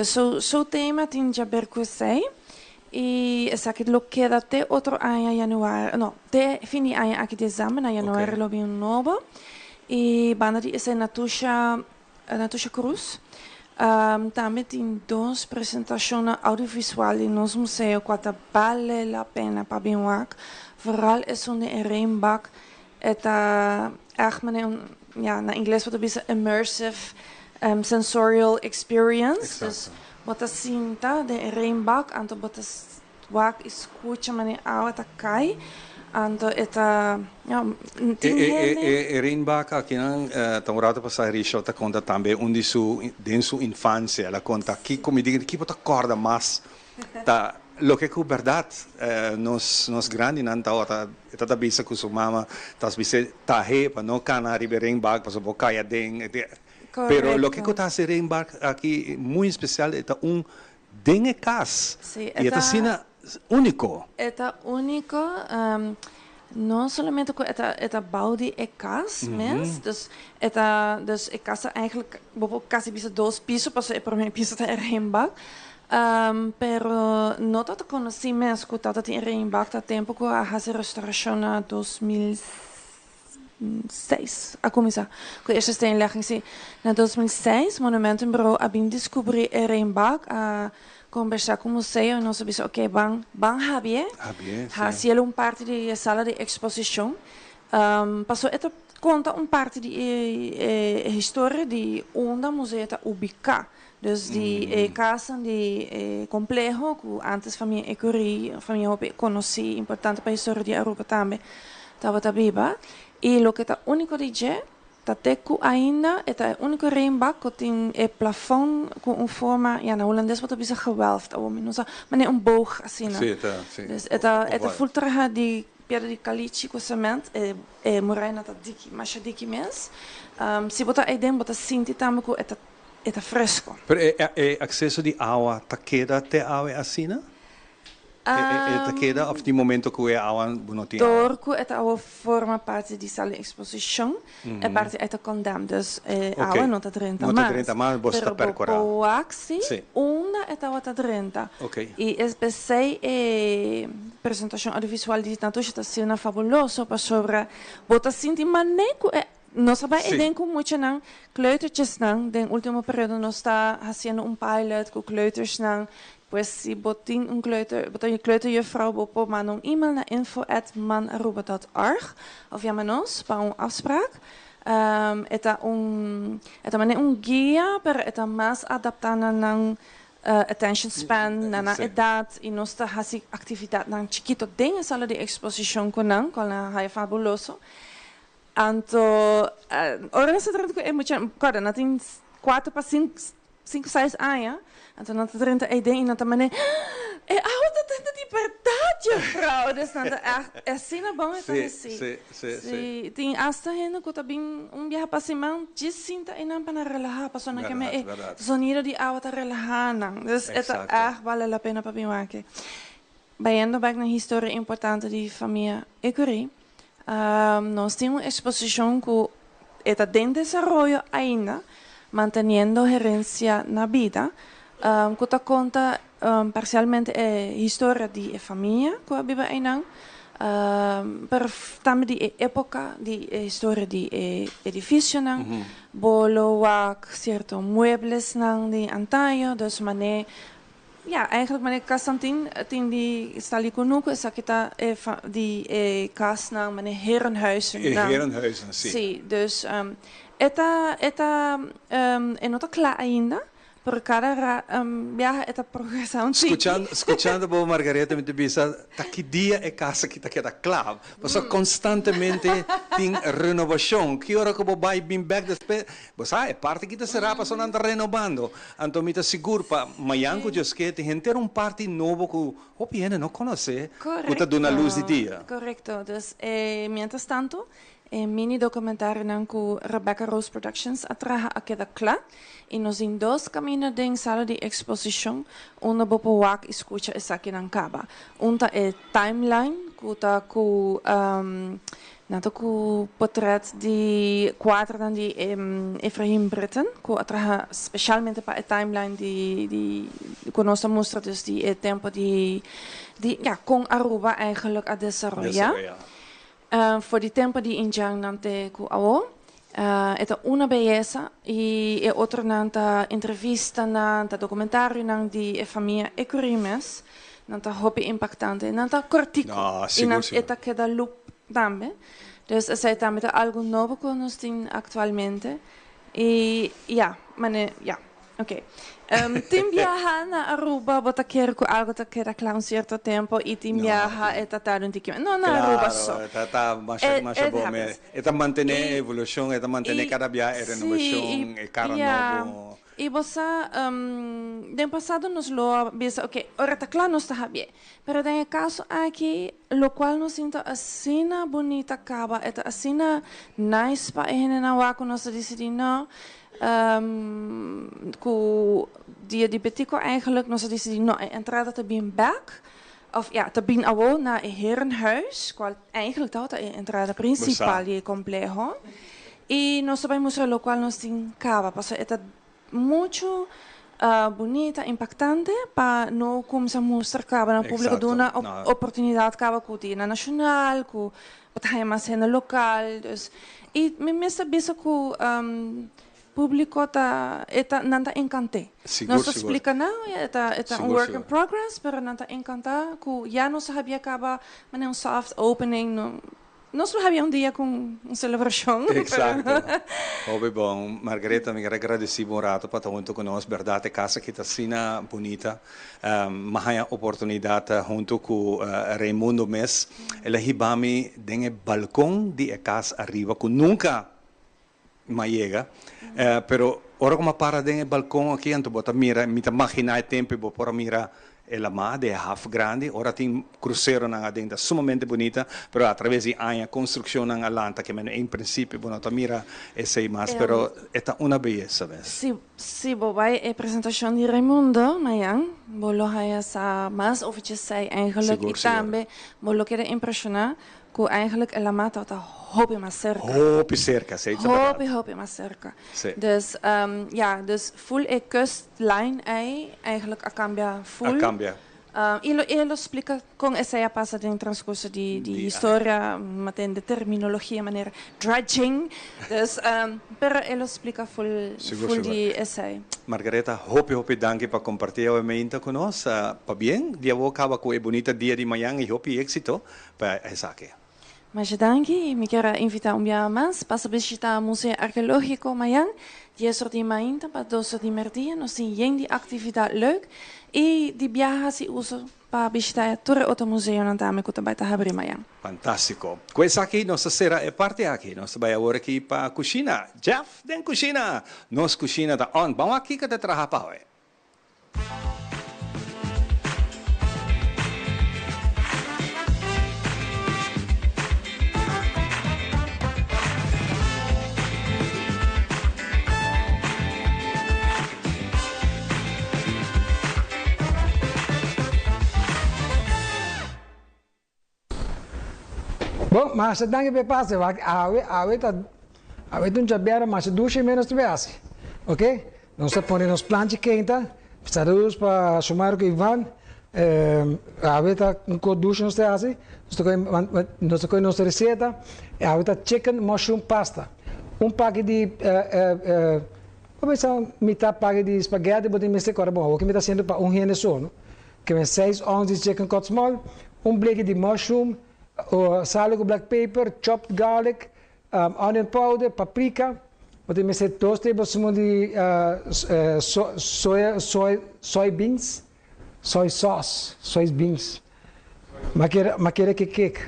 so tema tem já bercusei e essa que lo queda até outro ano januário, não, até fim de ano aqui dezembro, na januário lo vi novo e banda de essa Natusha Cruz. Também tem duas apresentações audiovisuais no museu que vale a pena para bem ver. Vooral is zo'n Reenbak echt na inglês wat een immersive sensorial experience. Dus wat zien de Reenbak en wat wak escucha mane awat kai. Anto eta Reenbak aqui não tamorata passar risco ta conta também onde su infância ela conta que como digo que bota corda mas tá lo que é verdade nos grande não tá tá bisa com sua mama tas bisa tá para não cana Reenbak para boca caia den pero lo que tá se Reenbak aqui muito especial é den cas e tá sina único. Eta único, não somente com eta bouwde casa, mas dus e casa eigenlijk quase bisa 2 pisos, passo e primeiro piso tá Reenbak. Pero não tá conheci mas que tá em Reenbak tá tempo que a casa restauração na 2006 a começar. Com esta steenlegging sim, na 2006 Monumentenbureau a bem descobrir Reenbak a conversar com o museu e nós sabemos van Javier hacía parte de sala de exposição passou conta parte de história de onde o museu está ubicado dus de casa de complexo que antes família Ecurie família Hope conheci importante para a história de Aruba também estava viva e o que está único de Tateku ainda é o único Reenbak que tem plafond com forma, na holandês wat bisa gewelfd, maar boog assim, né? Sim. Dus é fultra de pedra de caliche com cimento, morena tá diki, mas diki mesmo. Se botar aí dentro, botar sinti também que é fresco. Pero acesso de água, tá queda até água assim, né? Tá queda of die momento que a água não tem água. Torco é a forma parte de sala de exposição, é parte é condam, dus água não tá 30 mais. Não tá 30 mais, você está percorrendo. O axi, uma é a 30. E especial apresentação audiovisual de Natusha tá sendo fabuloso para sobre bota sinti maneco nós sabemos que com muito não kleutertjes não, den último período nós está fazendo pilot com kleuters não. Pues si botin een kleuterjuffrouw bopo man een e-mail naar info@manaruba.org of llamanos para uma afspraak. Eta guia para eta mais adaptada na attention span, na idade e nossa atividade, actividade na chiquito ding sala de exposição com na é fabuloso. Anto, ora se trata é muito, cara, não tem 4 para 5, 6 anos, então não tem 30 ideia e não tem mané. É alta tenta de verdade, vrouw. Dus não é assim na bom então sim. Tem hasta gente que também viaja para cima, distinta e não para relaxar, para só que me sonido de água para relaxar, não. Dus vale a pena para mim aqui. Vendo back na história importante de família Ecurie. Nós temos uma exposição que está em desenvolvimento ainda, mantendo herência na vida, que conta parcialmente a história da família que vive aí, mas também de época, de história do edifício, bolo, certo, muebles de antaio, dus mané. Ja, eigenlijk meneer Kastantin, die stali genoeg is dat kita die kas na meneer Herenhuizen. Herenhuizen, sim. Sim, dus eta não está claro ainda, por cada viaja esta progressão. Escuchando boa Margareta me disse, que dia é casa que está claro, você constantemente tem renovação. Que hora que vai vir back depois, você é parte que será para anda renovando. Então me seguro para amanhã que eu esquece tem ter parte novo que o piano não conhece, que está dando luz de dia. Correcto. Dus mientras tanto mini documentário com Rebecca Rose Productions atraja a queda clara e nos em 2 caminhos de sala de exposição onde bopo wak escuta essa aqui não acaba. É timeline que está com com portret de quadro de Ephraim Britten que atraja especialmente para a timeline de que nós mostra dus die tempo de com Aruba eigenlijk a desarrollar. Voor die tempo de Injang nante ku awo, é uma beleza e outra nanta entrevista nanta documentário nang de família Ecurimes, nanta hobby impactante, nanta cortico e nanta eta queda loop também. Dus é também algo novo que nós temos atualmente e ok. Tim viaja na Aruba, bota quero que algo te queda claro um certo tempo e tim viaja e tratar um tiquinho. Não, na Aruba só. Tá mais bom, é manter a evolução, é manter cada viagem, renovação, é cara novo. E você, no passado nos lo visa, ok, ora tá claro, nós está bem. Pero tem caso aqui, lo qual nos sinta assim bonita acaba, é assim nice para ele na waco nós decidimos não. Die betico eigenlijk nog zoals die no entrada te bin back of ja te bin awo na een herenhuis qual eigenlijk dat é entrada principal e complejo e nós sabemos lo qual nos tin cava passa é muito bonita impactante para não começar a mostrar cava no público de uma oportunidade cava que na nacional que batalha mais na local dus e me sabia que público não está encantado. Não se explica não, é um work in progress, mas não está encantado que já não sabia acabar, mas é um soft opening. Não sabia dia com uma celebração. Exato. Bom, Margareta, me agradeci um rato para estar junto conosco, verdade, a casa que está assim bonita, mas a oportunidade junto com Raimundo Mes, ela ribame tem o balcão de casa arriba que nunca mais chega. Pero ora como para dentro do balcão aqui, então bota mira, me imagina o tempo, bota mira ela má de half grande, ora tem cruzeiro na dentro, sumamente bonita, pero através de a construção na Alanta que em princípio, bota mira esse mais, pero é uma beleza, ves? Se bobai a apresentação de Raimundo, Mayan, bolo essa mais oficial eigenlijk e também bolo quer impressionar que eigenlijk ela mata tá hobby mais cerca. Hobby cerca, sei lá. Hobby mais cerca. Dus dus full e kustline eigenlijk a cambia full. A cambia. Ele explica com essa passa em transcurso de história, matando de terminologia, maneira dredging. Dus pero ele explica full de essay. Margareta, hope danke para compartilhar o momento conosco. Para bem, dia vou acabar com o bonito dia de manhã e hope êxito para essa aqui. Mas danke, me quero invitar dia mais para visitar o Museu Arqueológico amanhã, 10 de maio para 12 de merdia. Nós temos de atividade leuk e de viagem se usa para visitar todo outro museu na também que vai estar abrindo amanhã. Fantástico. Coisa aqui, nossa será é parte aqui. Nós vai agora aqui para a cozinha. Jeff, den cozinha. Nossa cozinha está on. Vamos aqui que te traga para hoje. Bom, mas se danke pe passe, awe tu jabiara mas 2 menos tu beasi. Ok? Nós ponemos plante quente, saludos para sumar que Ivan. Awe tá com 2 nós te assim. Nós coi nossa receita. Awe tá chicken mushroom pasta. Pack de como é metade pack de spaghetti, botem mexer agora bom. O que me tá sendo para rene só, não? Que vem 6 onças de chicken cut small, blade de mushroom. Sal com black pepper, chopped garlic, onion powder, paprika. Você me set 2 tablespoons de soy beans, soy sauce, soy beans. Maquera que cake.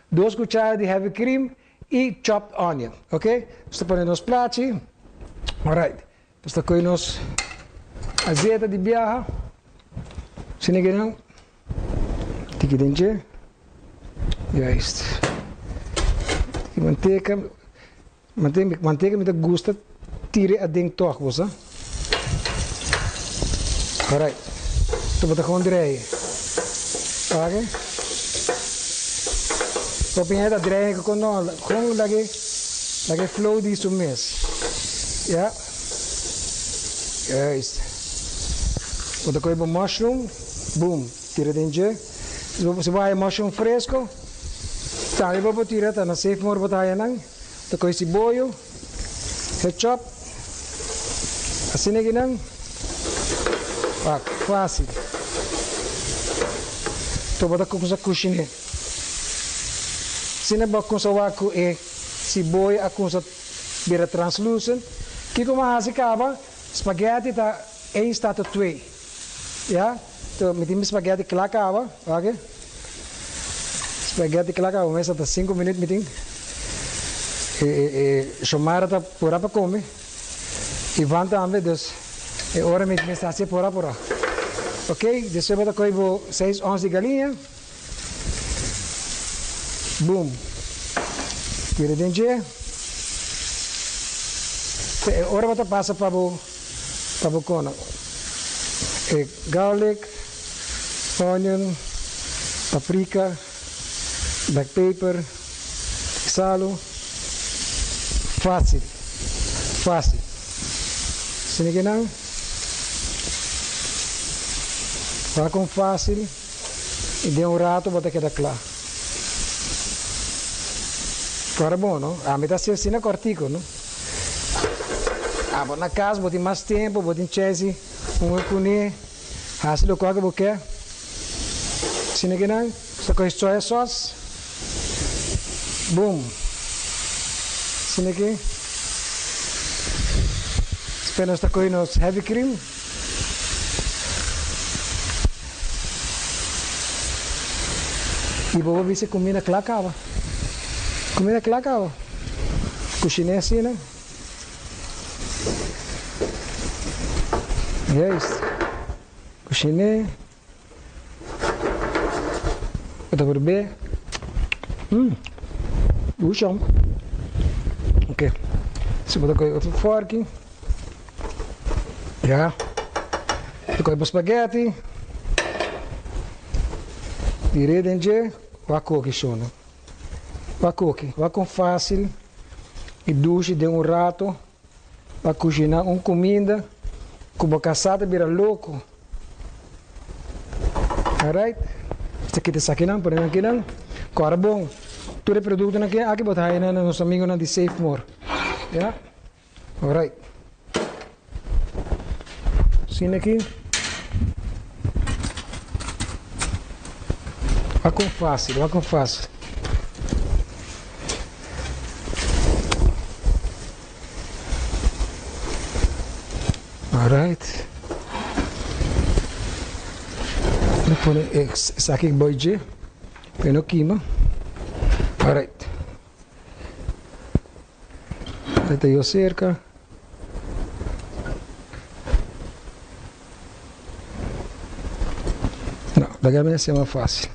2 cucharadas de heavy cream e chopped onion, ok? Você põe nos pratos. Alright. Você põe nos azeite de biaha. Se não quer, tiki dentro. Juist. Manteiga me dá gosto, tire a ding toch, você? Alright. Tu bota com draaien. Ok? Kopinha da draaien com não, com lagi flow disso mês. Ja. Juist. Bota com o mushroom, boom, tira dentro. Se vai mushroom fresco. Tá, eu vou tirar, tá na safe more botayan nang. Ito ko siboyo, ketchup, asin na ginang. Pak, fácil. Ito bota ko sa kusine. Sinabak ko sa wako siboyo ako sa bira translucent. Kiko mahasi ka ba? Spaghetti ta 1 stato 2. Ja? Ito, mitim spaghetti klaka ba? Okay? Spaghetti claca, vamos hasta 5 minutos meeting. Chamar tá por para comer. E van também dus. Hora me está assim por. Ok? Depois bota coibo 6 onças de galinha. Boom. Tira dentro. Hora bota passa para o cona. Garlic, onion, paprika. Black pepper, salo, fácil, se ninguém não, vai com fácil e de rato bota que dá claro. Agora bom, não? A mim tá assim na cortico, não? Na casa bota mais tempo, bota em chese, cune, assim lo qual que você quer, se ninguém não, só com soya sauce. Boom. Sini aqui. Espera esta coisa nos heavy cream. E vou ver se comida clacava. Comida clacava. Cozinhei assim, né? E é isso. Cozinhei. Vou por B. O chão. Ok. Se botar com outro fork. Já. Com o spaghetti. Tirei dentro. Vai coque sono. Vai coque. Vai com fácil. E duche de rato. Vai cozinhar comida. Com a caçada vira louco. Alright. Isso aqui está aqui não, por aqui não. Agora bom. Todo o produto aqui botar aí na nosso amigo na de Safe More. Yeah? Alright. Assim aqui. Vai com fácil, vai com fácil. Alright. Le pone saki boije, peno quima. Alright. Ahorita yo cerca. No, la gamma sia mais fácil.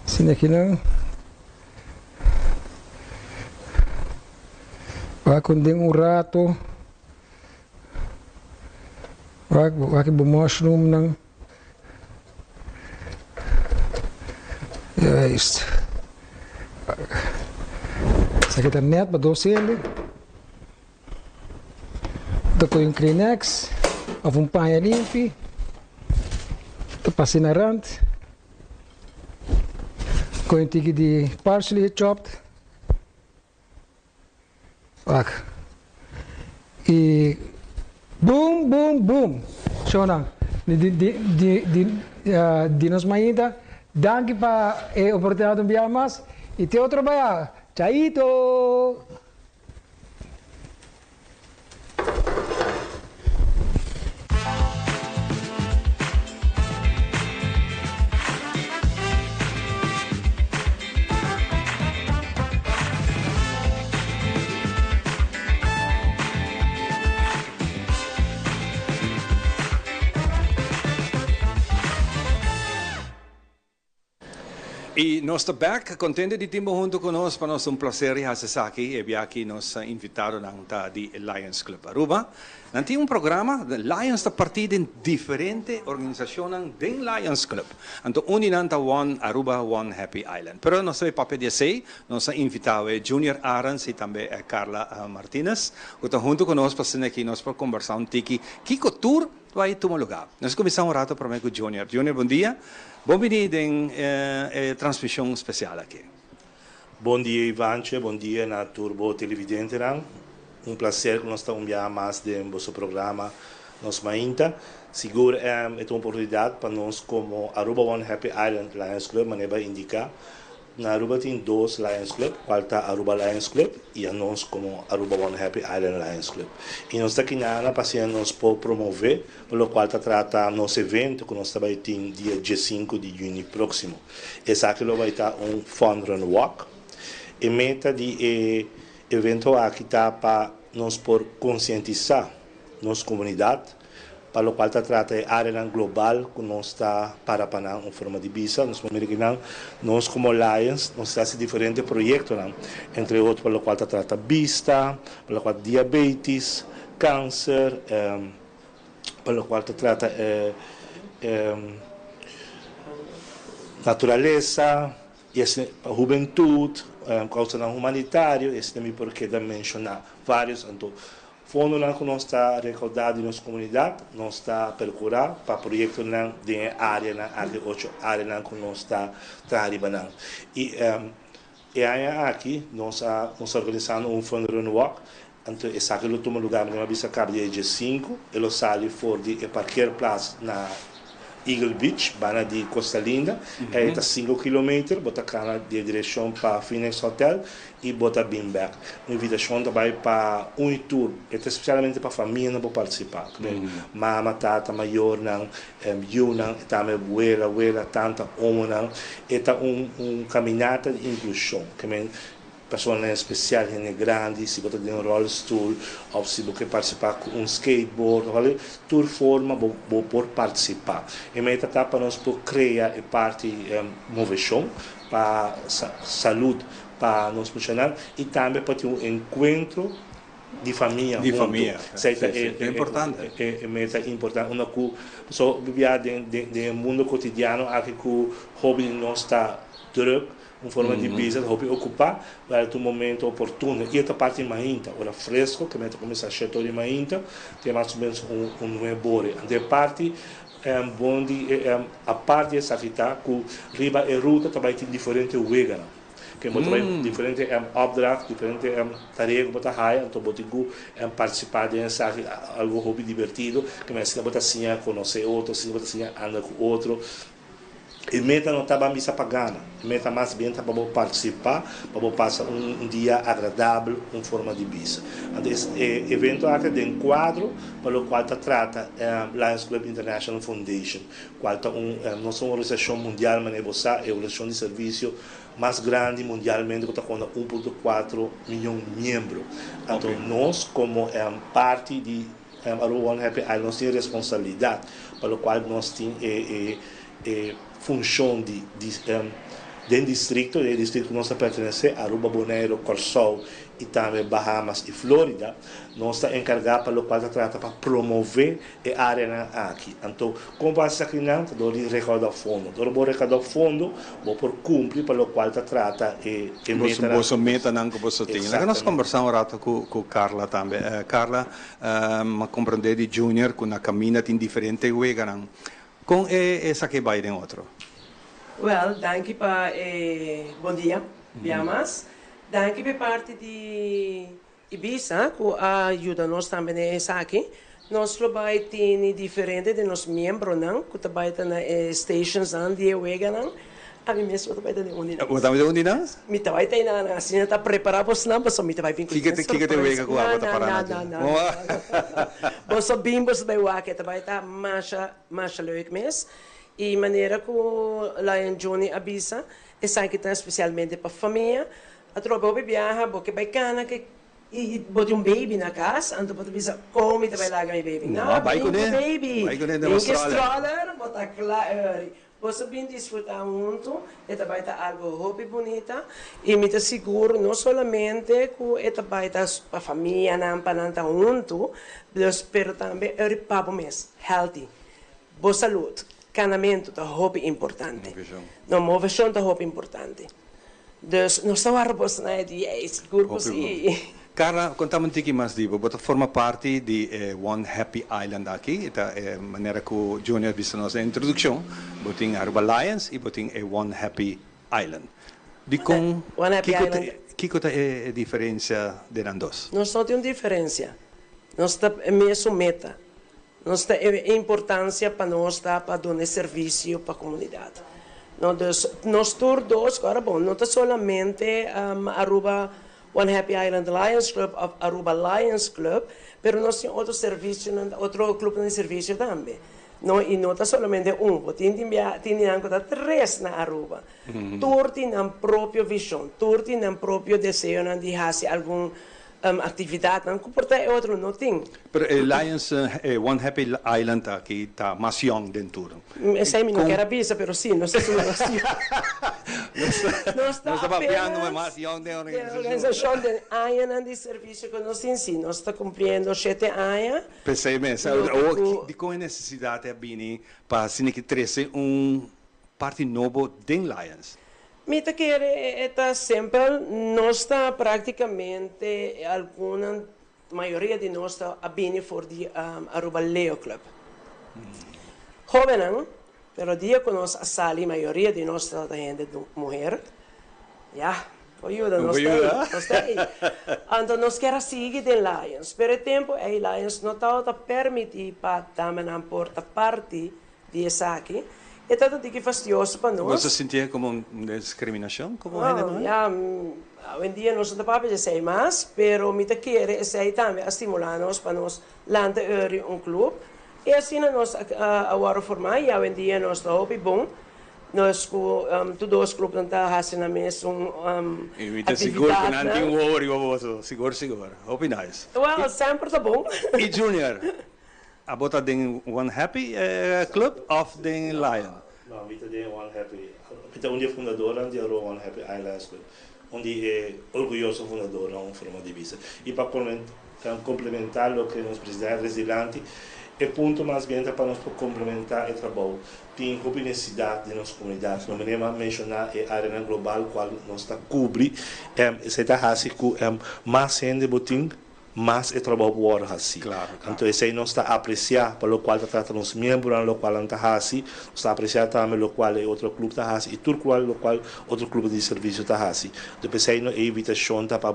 Assim aqui não. Vai com rato. Vai que mushroom não. Juist. Zeg het er net bij doceren. Dan kun je een Kleenex of een paño limpio. Dan pas je naar rand. Kun je tegen die parsley chopped. Wacht. En boom, boom, boom. Zo dan. Die nos mainda. Danke para a oportunidade de enviar mais e te outro trabalhar. Chaito! E nós estamos back, contente de termos junto conosco, para nós um prazer e aqui, e aqui nos invitaram a de Lions Club Aruba. Nós temos programa, Lions está partido em diferentes organizações do Lions Club. Então, uninanta One Aruba, One Happy Island. Pero nós temos papel de sei, nós invitamos Junior Arans e também Carla Martinez, que estão junto conosco para aqui, nós para conversar um tiki, que tour vai tomar lugar. Nós começamos um rato para com o Junior. Junior, bom dia. Bem-vindo em transmissão especial aqui. Bom dia, Ivanche. Bom dia, na Turbo Televidente. Prazer que nós estamos mais de nosso programa, nosso Mainta. Seguro é uma oportunidade para nós, como Aruba One Happy Island Lions Club, mas vai indicar. Na Aruba tem dois Lions Club, qual está Aruba Lions Club e a nós como Aruba One Happy Island Lions Club. E nós aqui na passeio nós podemos promover, pelo qual trata nosso evento que nós vai ter dia 5 de junho próximo. Esse aqui vai estar Fun Run Walk. E meta de evento aqui está para nós por conscientizar nossa comunidade, para o qual trata a área global que nós está para em forma de visa. Nós como Lions, nós temos diferentes projetos, entre outros, para o qual trata vista, para o qual diabetes, câncer, para o qual trata natureza, e a juventude, causa humanitária, esse também porque de mencionar vários. Então, fundo que nós está recaudado em nossa comunidade, nós está procurar para projetos de área que nós está trabalhando. E aqui nós organizando Fun Run Walk. Então, esse aqui toma lugar na vista cabo dia 5, ele sai fora de qualquer place na Eagle Beach, bana de Costa Linda, está 5 km, bota cana de direção para Phoenix Hotel e bota bem back. Uma invitação também para tour, especialmente para a família para participar. Mama, tata, maior, Yuna, também abuela, tanta, homem, está caminhada de inclusão. Pessoas especiais, grandes, se você tem rollstool, ou se você participar com skateboard, tour forma por participar. E meta tá para nós criar parte movição para saúde, para nós funcionar e também para ter encontro de família. De família. É importante. É meta importante. Uma coisa, só viver dentro mundo cotidiano, aqui que o hobby não está druk. Forma de business, ocupar para o momento oportuno. E esta parte mainta, ora fresco, que começa a chegar de mainta, tem mais ou menos novo bore. A parte a parte dessa atividade, que riba e ruta também tem diferentes vegan. Que é diferente opdracht, diferente tarefa que você faz, então você participar de algo hobby divertido, que você assim conhecer outro, se você andar com outro. E meta não está bem pagana, meta mais bem para participar, para passar dia agradável, em forma de bisa. Este evento aqui tem um quadro para o qual trata Lions Club International Foundation, qual é nossa organização mundial, mas é a organização de serviço mais grande mundialmente, que está com 1,4 milhão de membros. Então, nós, como parte de Aruba One Happy Island, nós temos responsabilidade, para o qual nós temos função de distrito que nós pertence a Aruba, Bonaire, Corsol e também Bahamas e Flórida, nós estamos encarregados para o qual trata para promover a área aqui. Então, como vai ser aqui, nós recaudar fundo. Nós vamos recaudar fundo, vamos por cumprir para o qual trata Você meta não que você tem. Nós conversamos um rato com Carla também. Carla, me compreende de Junior, que na caminha tem diferente wegas. Com essa que vai em outro. Well, danke pa bom dia, Biamas. Danke pa parte de Ibiza, que ajuda nós também nessa aqui. Nós trabalhamos diferente de nossos membros, não? Que trabalham na stations onde wega não. A mim mesmo trabalho de onde não. Você trabalha onde não? Me trabalho na assim está preparado para não, mas me trabalho bem com. Que te wega com a parada? Não. Você bem você vai lá que trabalho tá mais leuk mes. E maneira que Lion Johnny avisa, é que está especialmente para a família. A tropa vai viajar, porque vai cana que e botar baby na casa, então pode avisar como vai lá com meu baby. Não, vai com ele. Baby. Vai com ele na stroller, botar claro. Você bem desfrutar muito, e vai estar algo hobby bonita, e me seguro não somente que vai estar a família não para estar junto, mas também é para mês, healthy, boa saúde. Canamento é hobby importante. Não, moveção é hobby importante. Dus, nós estamos a de seguro que Carla, contamos um pouquinho mais disso. Você forma parte de One Happy Island aqui. É a maneira que o Junior disse na introdução. Você tem Aruba Lions e você tem One Happy Island. One Happy Island. Que é a diferença de ambos? Nós não temos diferença. Nós temos a mesma meta. Nós temos a importância para nós para dar serviço para a comunidade. Nós todos, agora bom, não é somente Aruba One Happy Island Lions Club, Aruba Lions Club, mas nós temos outro serviço, outro clube de serviço também. E não é somente temos três na Aruba. Todos têm a própria visão, todos têm o próprio desejo de fazer algum atividade, não comporta outro não tem. Pero Lions One Happy Island aqui está mais young dentro. Essa não quero avisar, pero sim, não sei se não está. Nós está papiando mais young de organização de anos de serviço que nós sim, nós está cumprindo 7 anos. Pensei mesmo, de qual necessidade é bem para se que trazer parte novo de Lions? Mita que está sempre, nós está praticamente, alguma maioria de nós está a bem for de Aruba Leo Club. Jovem não, pero dia que nós a sali, maioria de nós está gente de mulher, já, ajuda, nós está aí. Então nós queremos seguir de Lions, pero o tempo é Lions não está permitido para também porta parte de essa aqui. É tanto que fastidioso para nós. Você sentia como uma discriminação? Hoje em dia nós não podemos dizer mais, mas me quer é também estimular-nos para nós lançar clube. E assim nós agora formar, e hoje em dia nós estamos bom. Nós todos os clubes estão fazendo a mesma atividade. Seguro que não tem worry, seguro. Hope nice. Well, sempre está bom. E Junior? A bota de One Happy Club of the Lion? Não, a de One Happy. A onde é fundadora de One Happy Islands Club, onde é orgulhoso fundador, não forma de visa. E para complementar o que nos presidente resiliente, é ponto mais bem para nós complementar o trabalho. Tem a necessidade de nossa comunidade. Não me mencionar a área global qual nós está cobrindo. Se está assim, mais gente botim mas é trabalho por assim. Claro. Então, isso aí nós está a apreciar, pelo qual está os membros, pelo qual está assim, está a apreciar também pelo qual outro clube está assim, e tudo pelo qual outro clube de serviço está assim. Depois aí nós invitação para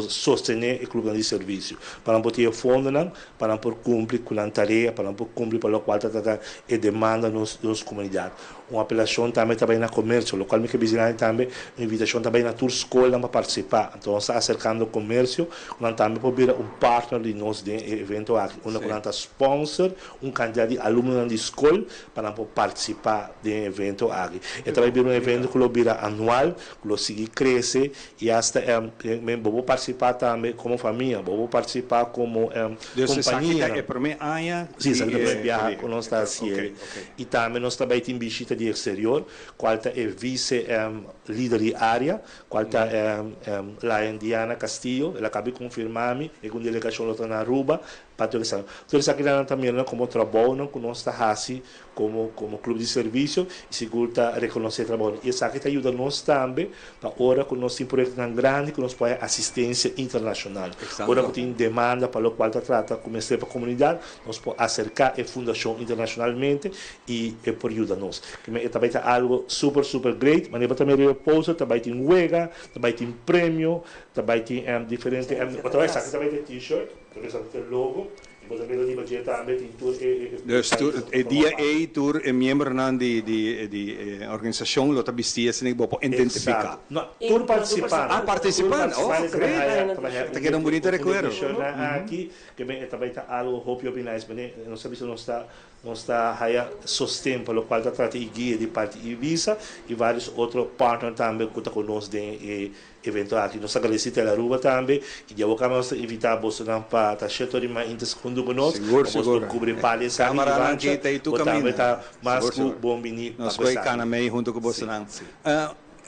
sostener o clube de serviço, para poder fundo, para cumprir com a tarefa, para cumprir pelo qual está a demanda das comunidades. Uma apelação também na comércio, o qual me que visitar também, uma invitação também na tua escola para participar. Então, está acercando o comércio, nós também podemos partner de nós de evento aqui, onde nós sponsor quantidade de alunos da escola para participar do evento aqui. E também um evento que vira anual, que sigue crescer e hasta vou participar também como família, vou participar como companhia. É para mim aia. Sim, sabe que viajar com nós assim. E também nós também temos visita de exterior, qual é vice líder de área, qual é lá em Diana Castillo, ela acabou de confirmar-me, e com delegação lá na Aruba, para tudo isso. Tudo isso aqui também como trabalho, com nós assim, como clube de serviço, e seguro reconhecer o trabalho. E isso aqui ajuda nós também, para hora que nós temos um projeto tão grande, que nós podemos assistência internacional. Agora que tem demanda para o qual trata começar para a comunidade, nós podemos acercar a fundação internacionalmente e por ajuda nós. Também é algo super great, mas também repouso, também tem huelga, também tem prêmio, também tem diferentes, também tem t-shirt, também tem logo. Dus dia A tour é membro de organização lota bestia se nem vou identificar. Não, tour participante. Ah, participante. Oh, great. Tá querendo bonito recuerdo. Aqui que também tá algo hope you be nice, mas não sabe se não está aí sustento pelo qual está tratando guia de parte Ibiza e vários outros partners também que estão conosco de evento aqui. Nós agradecemos a Aruba também e já vamos invitar você para estar cheio de mais junto conosco. Seguro. Cobrir palhas. Câmara aqui está aí tu caminho. Mas bom venir. Nós vai canamei junto com você.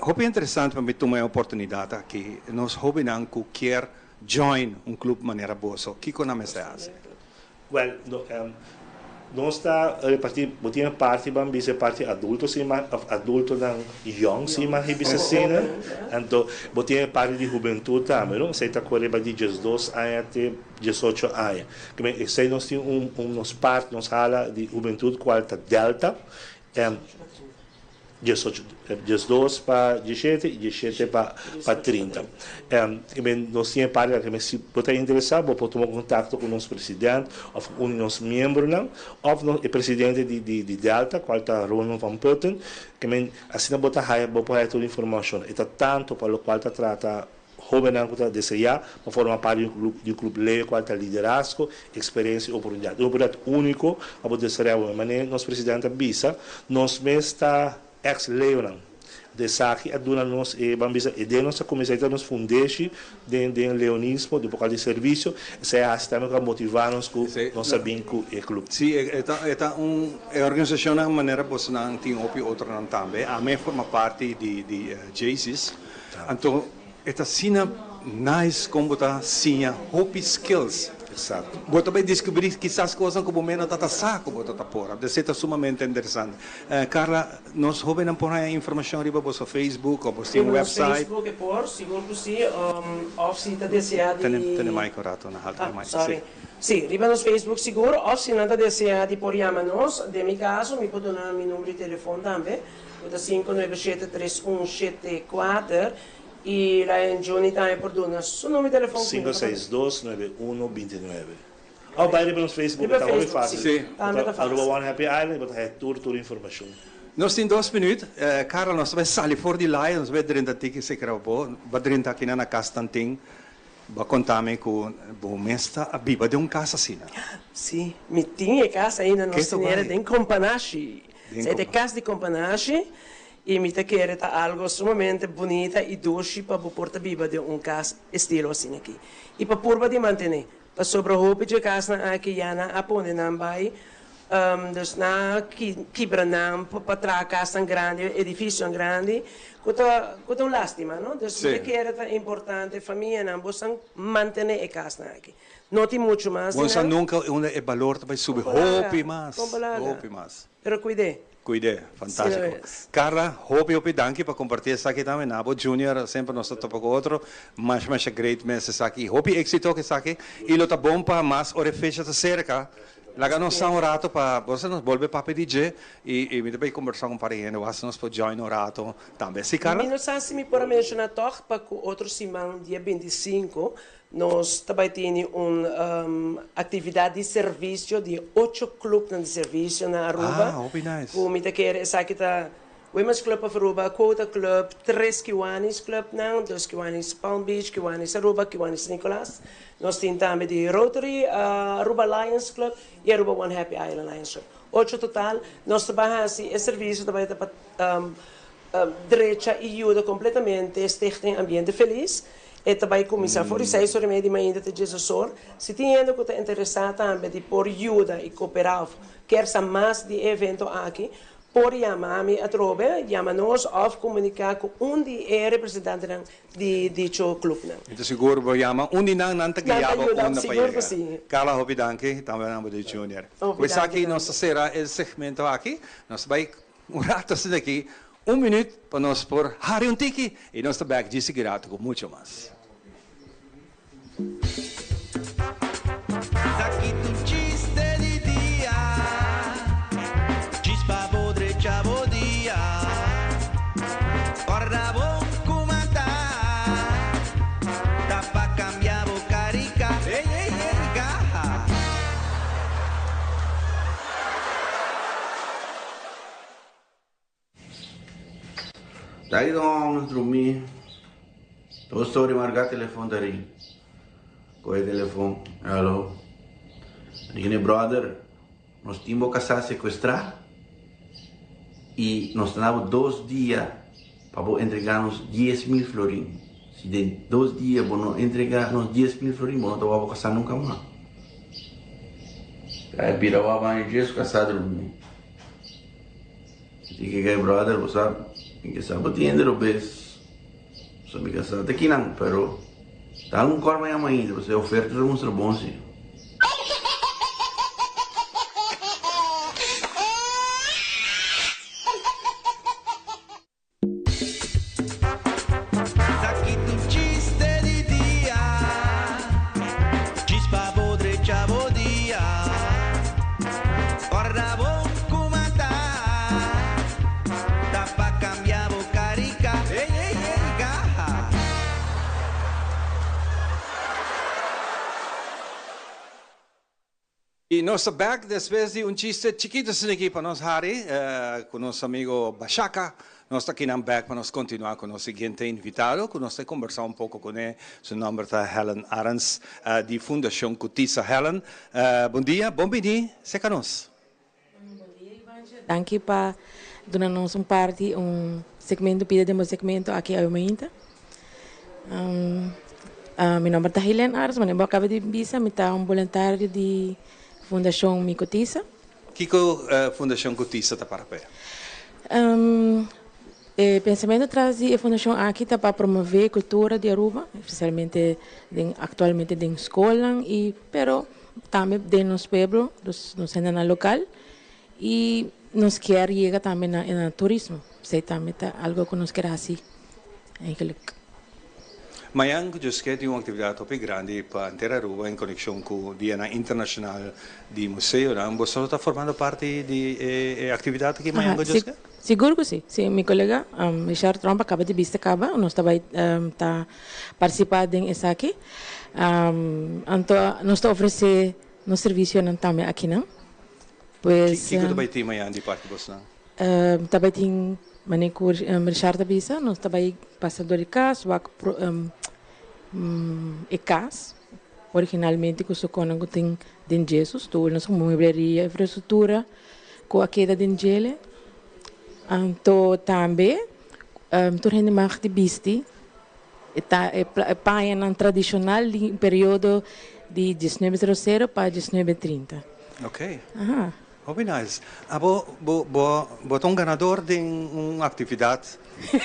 Hobby interessante para mim tomar a oportunidade aqui. Nós hobby não quer join clube maneira boa. Que com a mensagem? Well, nós está repartir, botinha parte bambisa parte adulto cima adulto dan young cima ribisa cena, então botinha parte de juventude também, não sei tá correba de 12 anos até 18 anos. Que sei nós tem nos parte nos sala de juventude qual tá delta, 12 para 17 e 17 para 30. Nós temos para que se você interessar, pode tomar contato com o nosso presidente, ou com os nossos membros, ou o presidente de Delta, qual está Ronald Van Putten, que assim você pode toda a informação. E tanto para o qual trata jovem que desejar para formar parte de um clube leve, qual está liderazgo, experiência e oportunidade. Um projeto único, para poder ser uma maneira, nosso presidente Bisa, nós mesmos está ex-leonan. De saki aduna nos bambisa e de nossa comissão nos fundeixe de leonismo de bocal de serviço se também para motivar-nos com nossa vinco e clube. Sim, é organização de maneira que não tem outro não também. A mim forma parte de Jesus. Então, esta sina nice como está sina hope skills. Exato. Vou também descobrir quizás coisas que o momento está saco, bota tá fora. Isso é sumamente interessante. Carla, nós jovens não põe informação riba no Facebook ou no website. Facebook é por, seguro que sim, off-site deseado. Tem mais correto na alta mais. Sorry. Sim, riba no Facebook seguro, off-site nada deseado por chamar-nos. De meu caso, me pode dar meu número de telefone também. O 597-3174. E lá em Johnny também por donar seu número de telefone. 562-9129. Ou vai no Facebook, está muito fácil. Sim. Aruba One Happy Island, você tem toda a informação. Nós temos 2 minutos. Carla, nós vamos sair fora de lá, nós vamos dentro daqui, se quer bom, vamos dentro aqui na casa tanting, vamos contar-me com o mestre a biba de casa assim. Sim, me tinha casa ainda no cinema de Companache. É de casa de Companache. E me te quer algo sumamente bonito e doce para porta viva de casa estilo assim aqui. E para purba de manter, para sobre o de casa aqui na apone não vai, dus na quebranam para trás casa grande, edifício grande, com lástima, não? Dus me quer importante família não possam manter a casa aqui. Não tem muito mais. Você nunca é valor também subir roupa mais. Pero cuide. Cuide, fantástico. Carla, hope danke para compartir essa aqui também. Nabo Junior, sempre nós estamos com outro. Mas great message aqui. Hope éxito que está aqui. E lo tá bom para mais orifício de cerca. Laga nós um rato para você nos volver para pedir e me depois conversar com parente. Você nos pode join um rato também. Sim, Carla? Não sei se me pode mencionar toch para que outro semana, dia 25, nós também temos uma atividade de serviço de 8 clubes de serviço na Aruba. Ah, oh, nice. Como me quer, essa aqui tá Women's Club of Aruba, Quota Club, 3 Kiwanis Club, não, 2 Kiwanis Palm Beach, Kiwanis Aruba, Kiwanis Nicolas. Nós temos também de Rotary, Aruba Lions Club e Aruba One Happy Island Lions Club. 8 total. Nós trabalhamos esse serviço também para direita e ajuda completamente este ambiente feliz. E também começar por 6 horas e meia de manhã de Jesus. Se tem ainda que está interessado também de por ajuda e cooperar, quer saber mais de evento aqui, por chamar-me a trobe, chama-nos ou comunicar com de representante de dicho clube. Então seguro vou chamar de não te guiava onde seguro sim. Carla, hope danke, também nome de Junior. Pois aqui nós será esse segmento aqui, nós vai rato assim daqui. Minuto para nós por Harry um tiki e nós estamos aqui de grato com muito mais. Daí não dormi. Tô só de marcar telefone dari. Coi telefone. Alô. Dine brother, nós tínhamos casa sequestrar e nós tínhamos 2 dias para entregar-nos 10.000 florins. Se de 2 dias para entregar-nos 10.000 florins, não vamos casar nunca mais. Aí pirava mais dias casado dormir. Dije brother, você sabe? Que sabe entender o bes, só me casar aqui não, pero tá corpo ainda, você oferta demonstra bom sim. E nós back después de chiste chiquito aqui para nós, Harry, com nosso amigo Bachaka. Nós aqui na back para nós continuar com o seguinte invitado, que nós conversar pouco com ele. Seu nome é Helen Arens, de Fundação Cotiza Helen. Bom dia, bem-vindo, seca nós. Bom dia, Ivanja. Danke para dar-nos parte, segmento, pida de segmento aqui ao momento. Meu nome é Helen Arens, mas eu acabo de visa, eu sou voluntário de Fundação Mi Cotiza. Que a Fundação Cotiza está para pé? O pensamento traz a Fundação aqui para promover a cultura de Aruba, especialmente atualmente em escola, pero também de nos pueblos, nos cena local, e nos quer chegar também no turismo. Sei também algo que nos quer assim. Amanhã, eu tenho uma atividade muito grande para inteira Aruba em conexão com o Dia Internacional do Museu. Você está formando parte da atividade que amanhã você Seguro que sim. Sim, meu colega Richard Trump acaba de vista nós também está participando nisso aqui. Então, nós está oferecendo nosso serviço também aqui, não? Pois. Que também tem amanhã de parte de você? Também tem manicure Richard Bisa, nós também passador de casa, e casa. Originalmente, que o socorro tem de Jesus, toda nossa mobília, infraestrutura, com a queda de Angele. Então, também, toda a gente mais de bisti, é paia tradicional do período de 1900 para 1930. Ok. Aha. Oh, bem nice. Você é um ganador de uma atividade que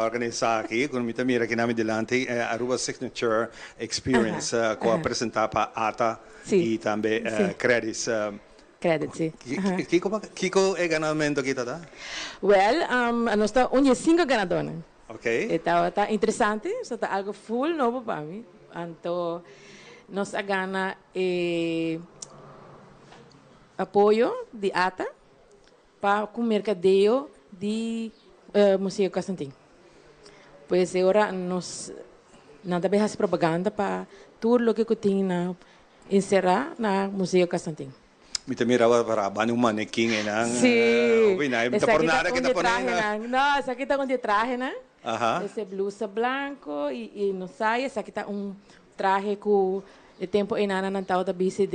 organizar aqui, com muita mira aqui na delante, a Aruba Signature Experience, que apresentar para ATA e também credits. credit, sim. Kiko é ganamento kita tá? Well, nós está onde 5 ganadores. Ok. Então, tá interessante, só tá algo full novo para mim. Então, nós ganha apoio de ATA para o mercadeio de Museu Constantin. Pois agora nós não também faz propaganda para tudo o que tem na encerrar na Museu Constantin. Mita mirawa para bani um manequim nang. Sim. Essa por nada que tá ponendo. Não, essa aqui tá com de traje, né? Aham. Esse blusa branco e no saia, essa aqui tá traje com o tempo enana na tao da bisi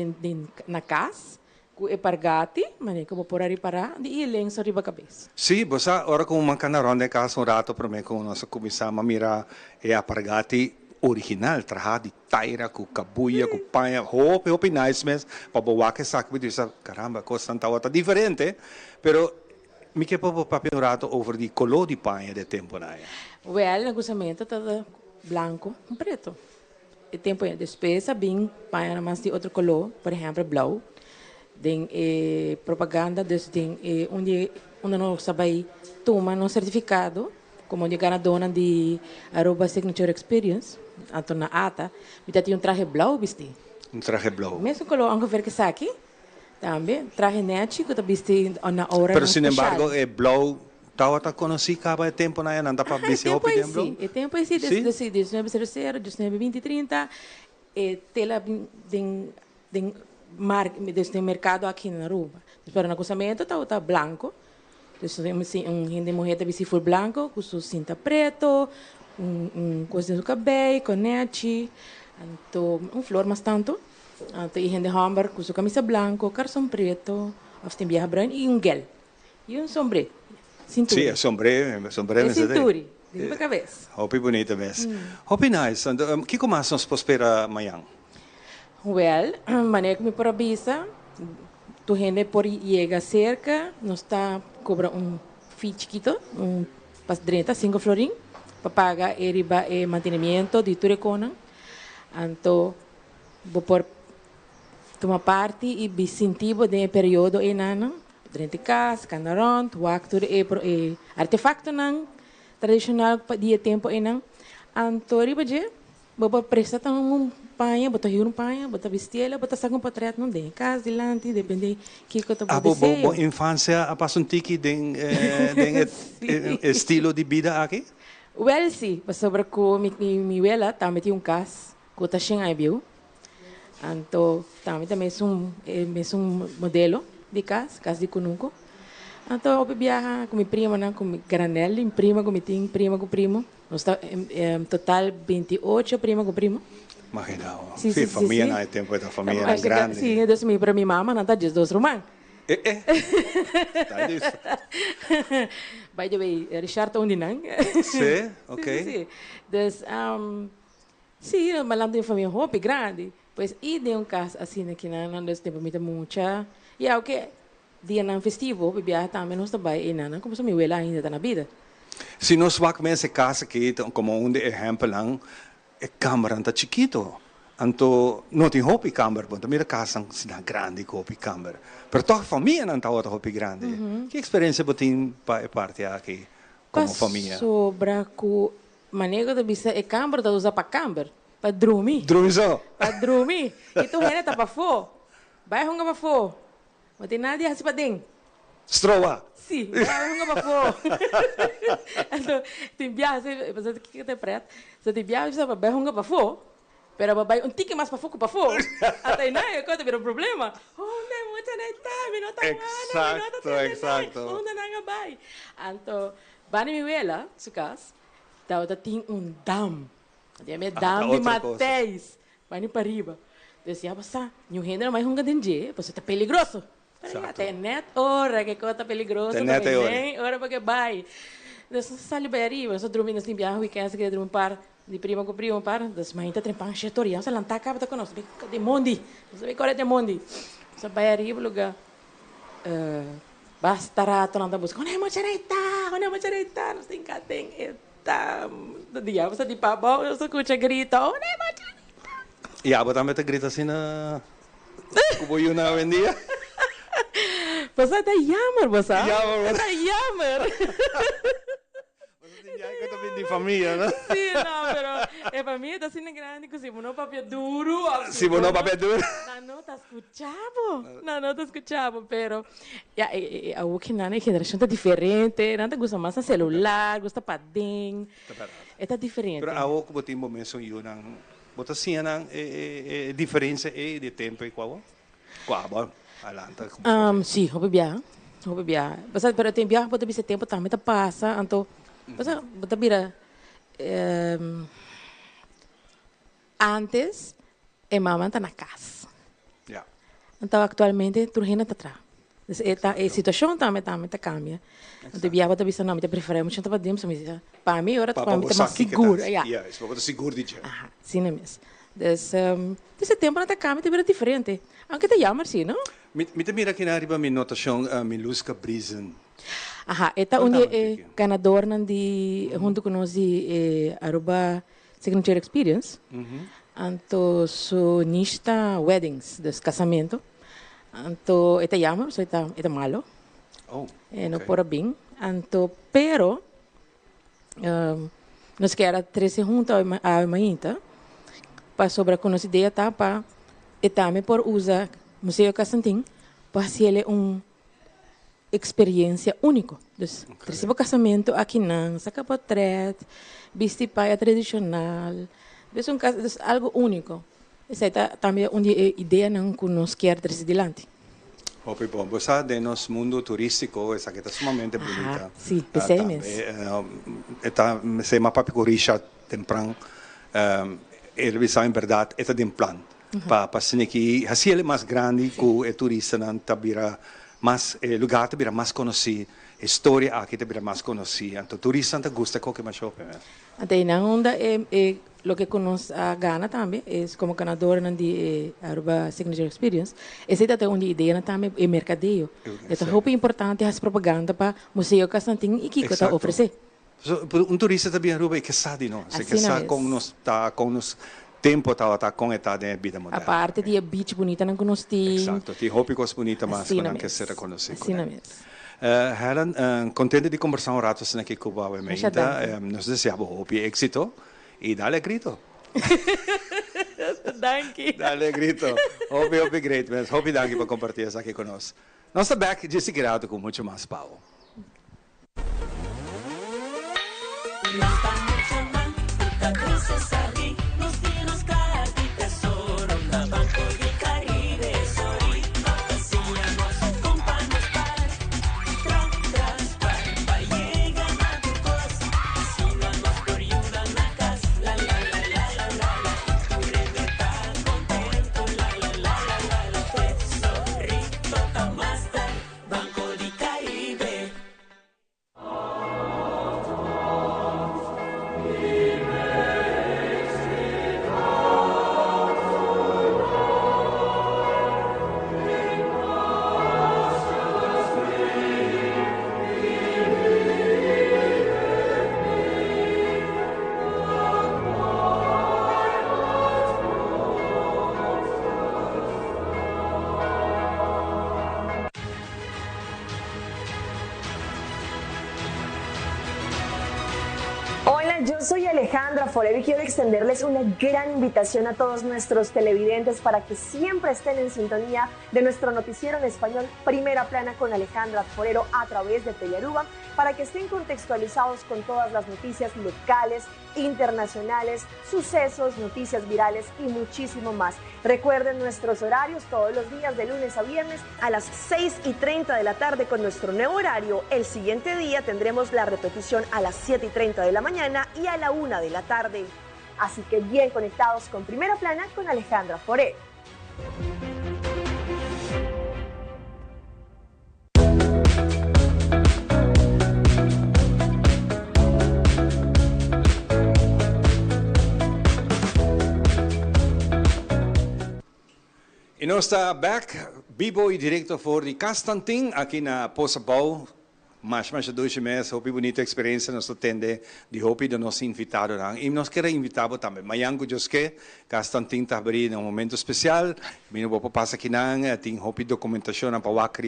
na casa. Com epargati, mas como por aí para de lenço riba cabeça. Sim, bosa ora com uma canaron de casa rato para mim com nossa comissão mira é epargati original, traje de taira, com cabuia, com panha, hope nice mes, para boa que saco de essa caramba, coisa tão outra diferente, pero me que para papel over de color de panha de tempo na. Well, o gozamento tá branco, preto. E tempo é despesa bem panha mais de outro color, por exemplo, blau. Den propaganda den onde não sabe toma no certificado como de ganadora de Aruba Signature Experience, então na ATA, me tem traje blau vesti. Traje blau. Mesmo color ongeveer que aqui, também traje net que tá vesti na hora. Pero sin embargo, blau tawa ta conheci caba tempo na anda para visi hopi dem blau. E tempo é desde 1900, 1920, 30 tela den deste mercado aqui na Aruba. Para o acostamento está branco. Gente mulher está full branco, com sua cinta preto, coisa do cabelo, conete, flor mais tanto. E gente hamburger com sua camisa branco, calção preto, tem viaja branco e gel. E sombrero. Cintura. Sim, sombrero. Cintura, de cabeça. Hopi bonita mesmo. Hopi nice. O que mais nós prospera amanhã? Well, maneira que me provisa, tu gente por chega cerca, nós está cobra fee chiquito, pas 35 florin, para pagar o mantenimento de tudo recona. Então, vou por tomar parte e incentivo de período enano, durante casa, canarão, tuak tudo artefacto não tradicional dia tempo enano. Então, riba je, vou prestar panha, botar panha, botar vestila, botar saco portrait não tem casa dilante, depende que eu tô podendo. Boa infância a passar tiki den estilo de vida aqui? Well, sim, sobre com minha ela também tinha casa, com tá cheia aí viu. Então também é modelo de casa de conuco. Então eu viaja com minha prima, com minha granela, prima com minha prima com primo. Nós está total 28 prima com primo. Imagina, sim, família não é tempo da família é grande. Sim, então para minha mama não está diz dois romãs. Está disso. By the way, Richard onde não? Sim, ok. Sim. Então, sim, malando de família hope grande. Pois e de caso assim aqui não desse tempo muito muita. E é o que dia não festivo, bebia também nós também e não como se minha abuela ainda está na vida. Se nós vamos essa casa aqui, como exemplo lang, a câmara está chiquito. Então, não tem hopi câmara, mas também a casa é grande hopi câmara. Mas toda a família não está outra hopi grande. Que experiência você tem para parte aqui, como família? Sobre a maneira de bisa a câmara, de usar para câmara, para dormir. Dormir só? Para dormir. E tu rena está para fora. Vai runga para fora. Não tem nada assim para dentro. Stroa? Sim, vai runga para fora. Então, tem viagem, você tem que ter preto. Você tem viagem, você vai runga para fora. Pero babai tique mais para fora. Até não é quando vira problema. Oh, não, muito não está, Exato. Onde não vai. Então, vai me ver lá, se caso. Então, tem dam. Tem dam de Mateus. Vai para riba. Decía, basta, new gente não mais runga dentro, pues está peligroso. Até net hora que coisa peligroso. Tem hora para que vai. Então, sai para arriba, nós dormimos assim, viaja weekends que dormimos par de prima com primo par, das mães tá trempando cheitoria, nós lá tá cá para conosco, de mondi, nós vem correr de mondi. Nós vai arriba lugar. Basta rato não tá busca. Onde é mochareita, nós tem cá tem eta. Dia você de pabau, eu só escuta grita, onde é mochareita. E a também tá grita assim na cubo na vendia. Basta está jammer, basta. Jammer, Está jammer. Eu também de família, né? Sim, não, pero para mim está sendo grande, que se não papel duro. Se não papel duro. Não está escuchando. Não está escuchando, pero a que na geração está diferente, não gosta mais do celular, gosta para dentro. Está diferente. Pero a como tem momentos yun ang bota siya ng diferença de tempo e qual alanta. Sim, hobby bia. Basta pero tem bia, bota esse tempo também tá passa, então basta bota bira antes mamãe tá na casa. Yeah. Então atualmente turhina tá atrás. A situação também tá cambia. Então bia bota bisa não, me prefere muito para dentro, mas para mim agora tá mais seguro. Yeah, isso bota seguro de jeito. Sim mesmo. Esse tempo não tá cambia, tá bira diferente. Anche te jammer sim, não? Me mira que na riba mi notação Miluska Brisen. Esta onde ganador de junto com nós de Aruba Signature Experience. Anto su nista weddings, des casamento. Anto esta jammer, so esta malo. Oh. No por bem. Anto pero nós que era 13 junto a mainta. Para sobre com nossa ideia tá para etame por usar Museu Casantim para ser experiência única. Então, recebo casamento aqui não, saca portrait, vestir paia tradicional, é algo único. Essa é também uma ideia não que nós queremos trazer adiante. Hopi bom, você de nosso mundo turístico, essa que está sumamente bonita. Sim, pensei mesmo. Está se uma papicorisha temprano, ele sabe em verdade, está de plan. Para sini que assim ele mais grande que o turista não tabira mais lugar tabira mais conhecido, história aqui tabira mais conhecida. Então turista não gosta qualquer mais shopping. Até na onda lo que conosco a Ghana também é como ganador de Aruba Signature Experience. Essa é uma ideia também é mercadeio. Então é muito importante as propaganda para Museu Casantim e que está oferecer. Turista também Aruba é que sabe não, se que sabe como nós tá com nos tempo tá com a vida moderna. A parte de beach bonita não conosco. Exato, de hópicos bonita mas não que ser reconhecido. Assim mesmo. Helen, contente de conversar rato assim aqui com o Bawe Meita. Nós desejamos hopi éxito e dale grito. Danke. Dale grito. Hopi great, mas hopi danke por compartilhar isso aqui conosco. Nós estamos back de seguirado com muito mais pau. Yo soy Alejandra Forero y quiero extenderles una gran invitación a todos nuestros televidentes para que siempre estén en sintonía de nuestro noticiero en español Primera Plana con Alejandra Forero a través de Telearuba, para que estén contextualizados con todas las noticias locales, internacionales, sucesos, noticias virales y muchísimo más. Recuerden nuestros horarios todos los días de lunes a viernes a las 6:30 de la tarde con nuestro nuevo horario. El siguiente día tendremos la repetición a las 7:30 de la mañana y a la 1 de la tarde. Así que bien conectados con Primera Plana con Alejandra Forero. E nós está back, vivo e direto for de Castantin, aqui na Poça Bau, Mas 2 meses, hopi bonita experiência nós tende de hopi de nós invitado não. E nós queremos invitar também. Mayango Joske, castan tinta abrir num momento especial. Mino vou passar aqui não, tem hopi documentação para wak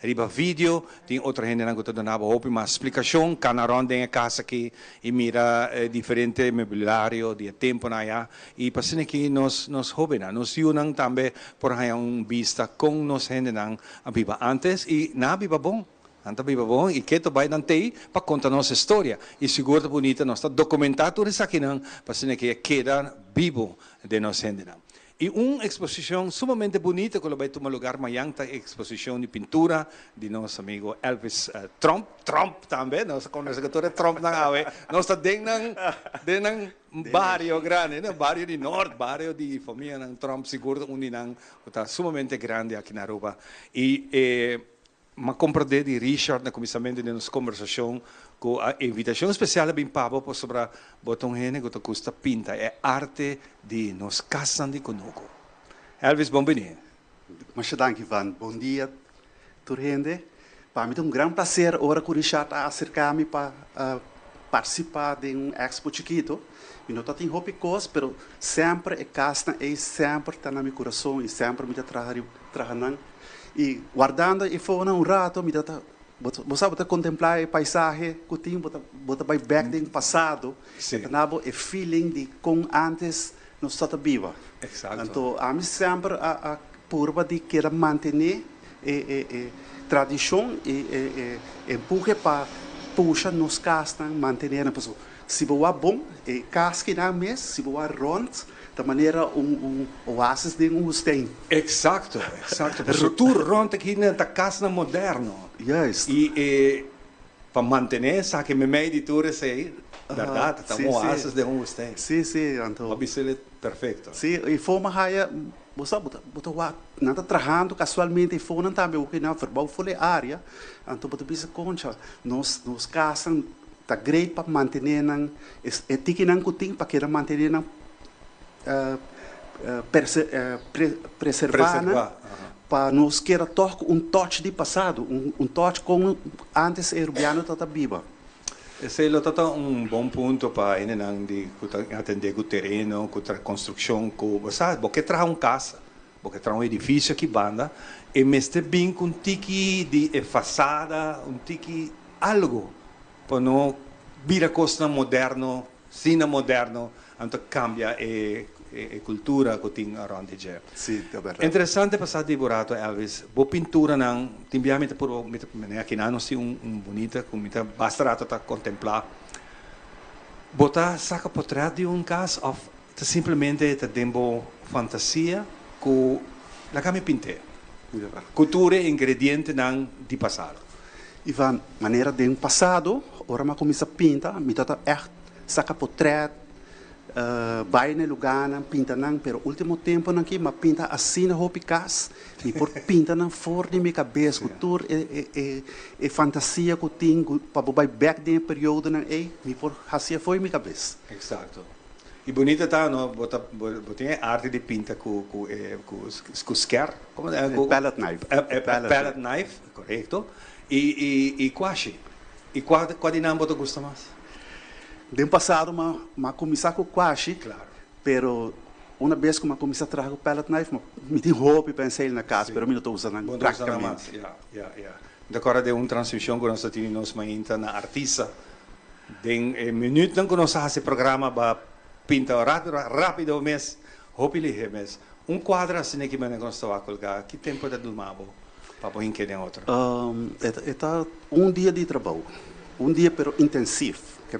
riba vídeo, tem outra gente não que donava hopi uma explicação, canaron tem a casa aqui e mira diferente mobiliário de tempo na ya. E passando aqui nós hopi não, nós unam também por aí vista com nós gente não a viva antes e na viva bom. Anta viva bom e que tu vai nantei para contar nossa história e seguro bonita nós está documentado isso aqui não para que queda vivo de nós gente não. E uma exposição sumamente bonita que vai tomar lugar amanhã, a exposição de pintura de nosso amigo Elvis Trump também, nossa conversadora Trump na ave, nós está dentro de barrio grande, né? Barrio de norte, barrio de família não Trump seguro não está sumamente grande aqui na Aruba e ma compreender de Richard na começamento de nossa conversação com a invitação especial bem pavo por sobre botão gente que custa pinta é arte de nos casam de conosco. Elvis, bem-vindo. Muito obrigado, Ivan. Bom dia, toda gente. Para mim é um grande prazer agora que o Richard acercar-me para participar de expo chiquito. Eu não tenho hobby coisa, mas sempre é casa e sempre está no meu coração e sempre me trabalhando. E guardando e foi rato, me dá você contemplar o paisagem que tem, você vai back no passado, e feeling de como antes nós estávamos viva. Então, a mim sempre a curva de querer manter a tradição e empurrar para puxar nos castas, manter a pessoa. Se você bom, casca na mesa, se você rond, de maneira oásis de steen. Exato. Pero tu rond aqui na casa moderno. Yes. E para manter essa que me meio de tudo sei, verdade, tá um oásis de steen. Sim, então. Obviously perfeito. Sim, e forma raia, você não está trabalhando casualmente e forma também o que não verbal foi a área, então você pensa concha, nos casam tá great para manter nan etique nan kuting para que manter nan preservar para nos queira toque touch de passado touch como antes o urbano estava viva. Esse é bom ponto para atender o terreno, com a construção, porque traz casa, porque traz edifício que banda, e mestre bem com tiki de façada, tiki algo. Para não virar coisa moderno, cine moderno, então cambia a cultura que tem around the Sim, é verdade. Interessante passar de burato, Elvis. Boa pintura não, timbiamente por aqui não se bonita, como está bastante para contemplar. Botar saca portrait de caso ou simplesmente te dembo fantasia com la cami pinte. Cultura e ingrediente não de passado. Ivan, maneira de passado, ora ma começa a pintar, me dá echt saca portrait, vai no lugar, pinta não, pero último tempo não que ma pinta assim na roupa cas, me por pinta não fora de minha cabeça, cultura e fantasia que tenho para vai back de período não me por assim foi minha cabeça. Exato. E bonita tá, não? Bota arte de pinta com scare, como é? Palette knife. Palette knife, correto. E quashi. E qual dinâmica você gosta mais? De passado, mas começar com quashi, claro. Pero uma vez que eu comecei a trabalhar com palette knife, me tem roupa e pensei na casa, pero eu não estou usando praticamente. Agora de uma transmissão que nós temos na artista, de minuto que nós fazemos programa para pintar rápido mês, roupa ligeira mês. Quadro assim que nós estamos a colocar, que tempo de dormir? Para pôr em outro? É dia de trabalho, dia pero intensivo. Que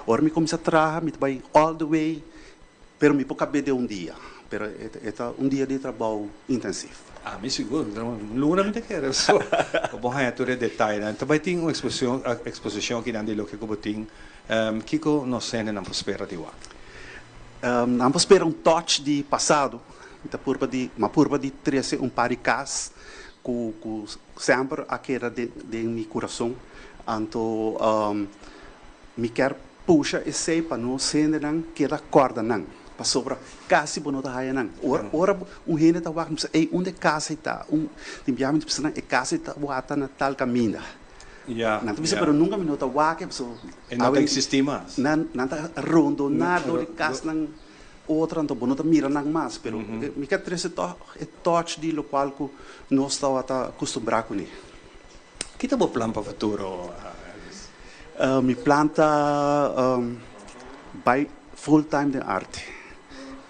ora me começa a trabalhar, me vai all the way, pero me pode caber de dia. Pero é dia de trabalho intensivo. Me seguro, luna me quer só. Bom, é tudo detalhe, né? Também tem uma exposição que não é o que eu tenho, que nós sendo não espera de lá. Não espera touch de passado, uma curva de 13 par de cas. Com sempre aquela de meu coração, então me quer puxa e sei para não ser não aquela corda não, para sobra casi bono da haia não. Ora gente tá vai onde casa está, timbiamente precisa é casa está bota na tal caminho. Yeah, Nanti bisa yeah. pero nunca me nota wake so. E não existe mais. Nanta rondo nada de cas nang outra então bonota mira nang mas pero me quer trazer é touch de local que nós está a acostumbrar com ele. Que tipo plan para o futuro? Me planta by full time de arte.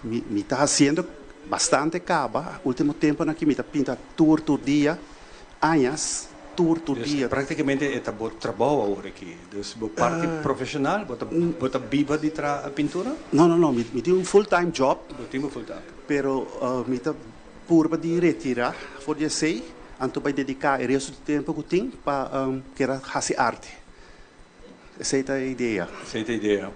Me está fazendo bastante caba. Último tempo aqui me está pinta tour dia, anos. Tour dia. Praticamente é o trabalho agora aqui. Então, parte profissional, você vive de pintura? Não, me tenho full time job. Tenho full time. Pero me está purba de retirar, for de sei, então vai dedicar o resto do tempo que tenho para querer fazer arte. Essa é a ideia. Essa é a ideia.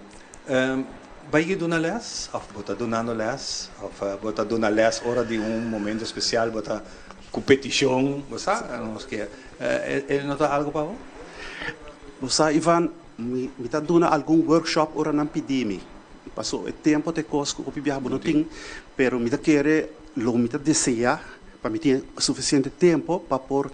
Vai que dona les? Ou você donando les? Ou você dona les hora de momento especial, você competição, você não sei. Ele nota algo para você? Ivan, me está dando algum workshop ora não pedi-me. Passou o tempo de coisa que eu viajo não tenho, pero me está querer, lo me está desejar para me ter suficiente tempo para por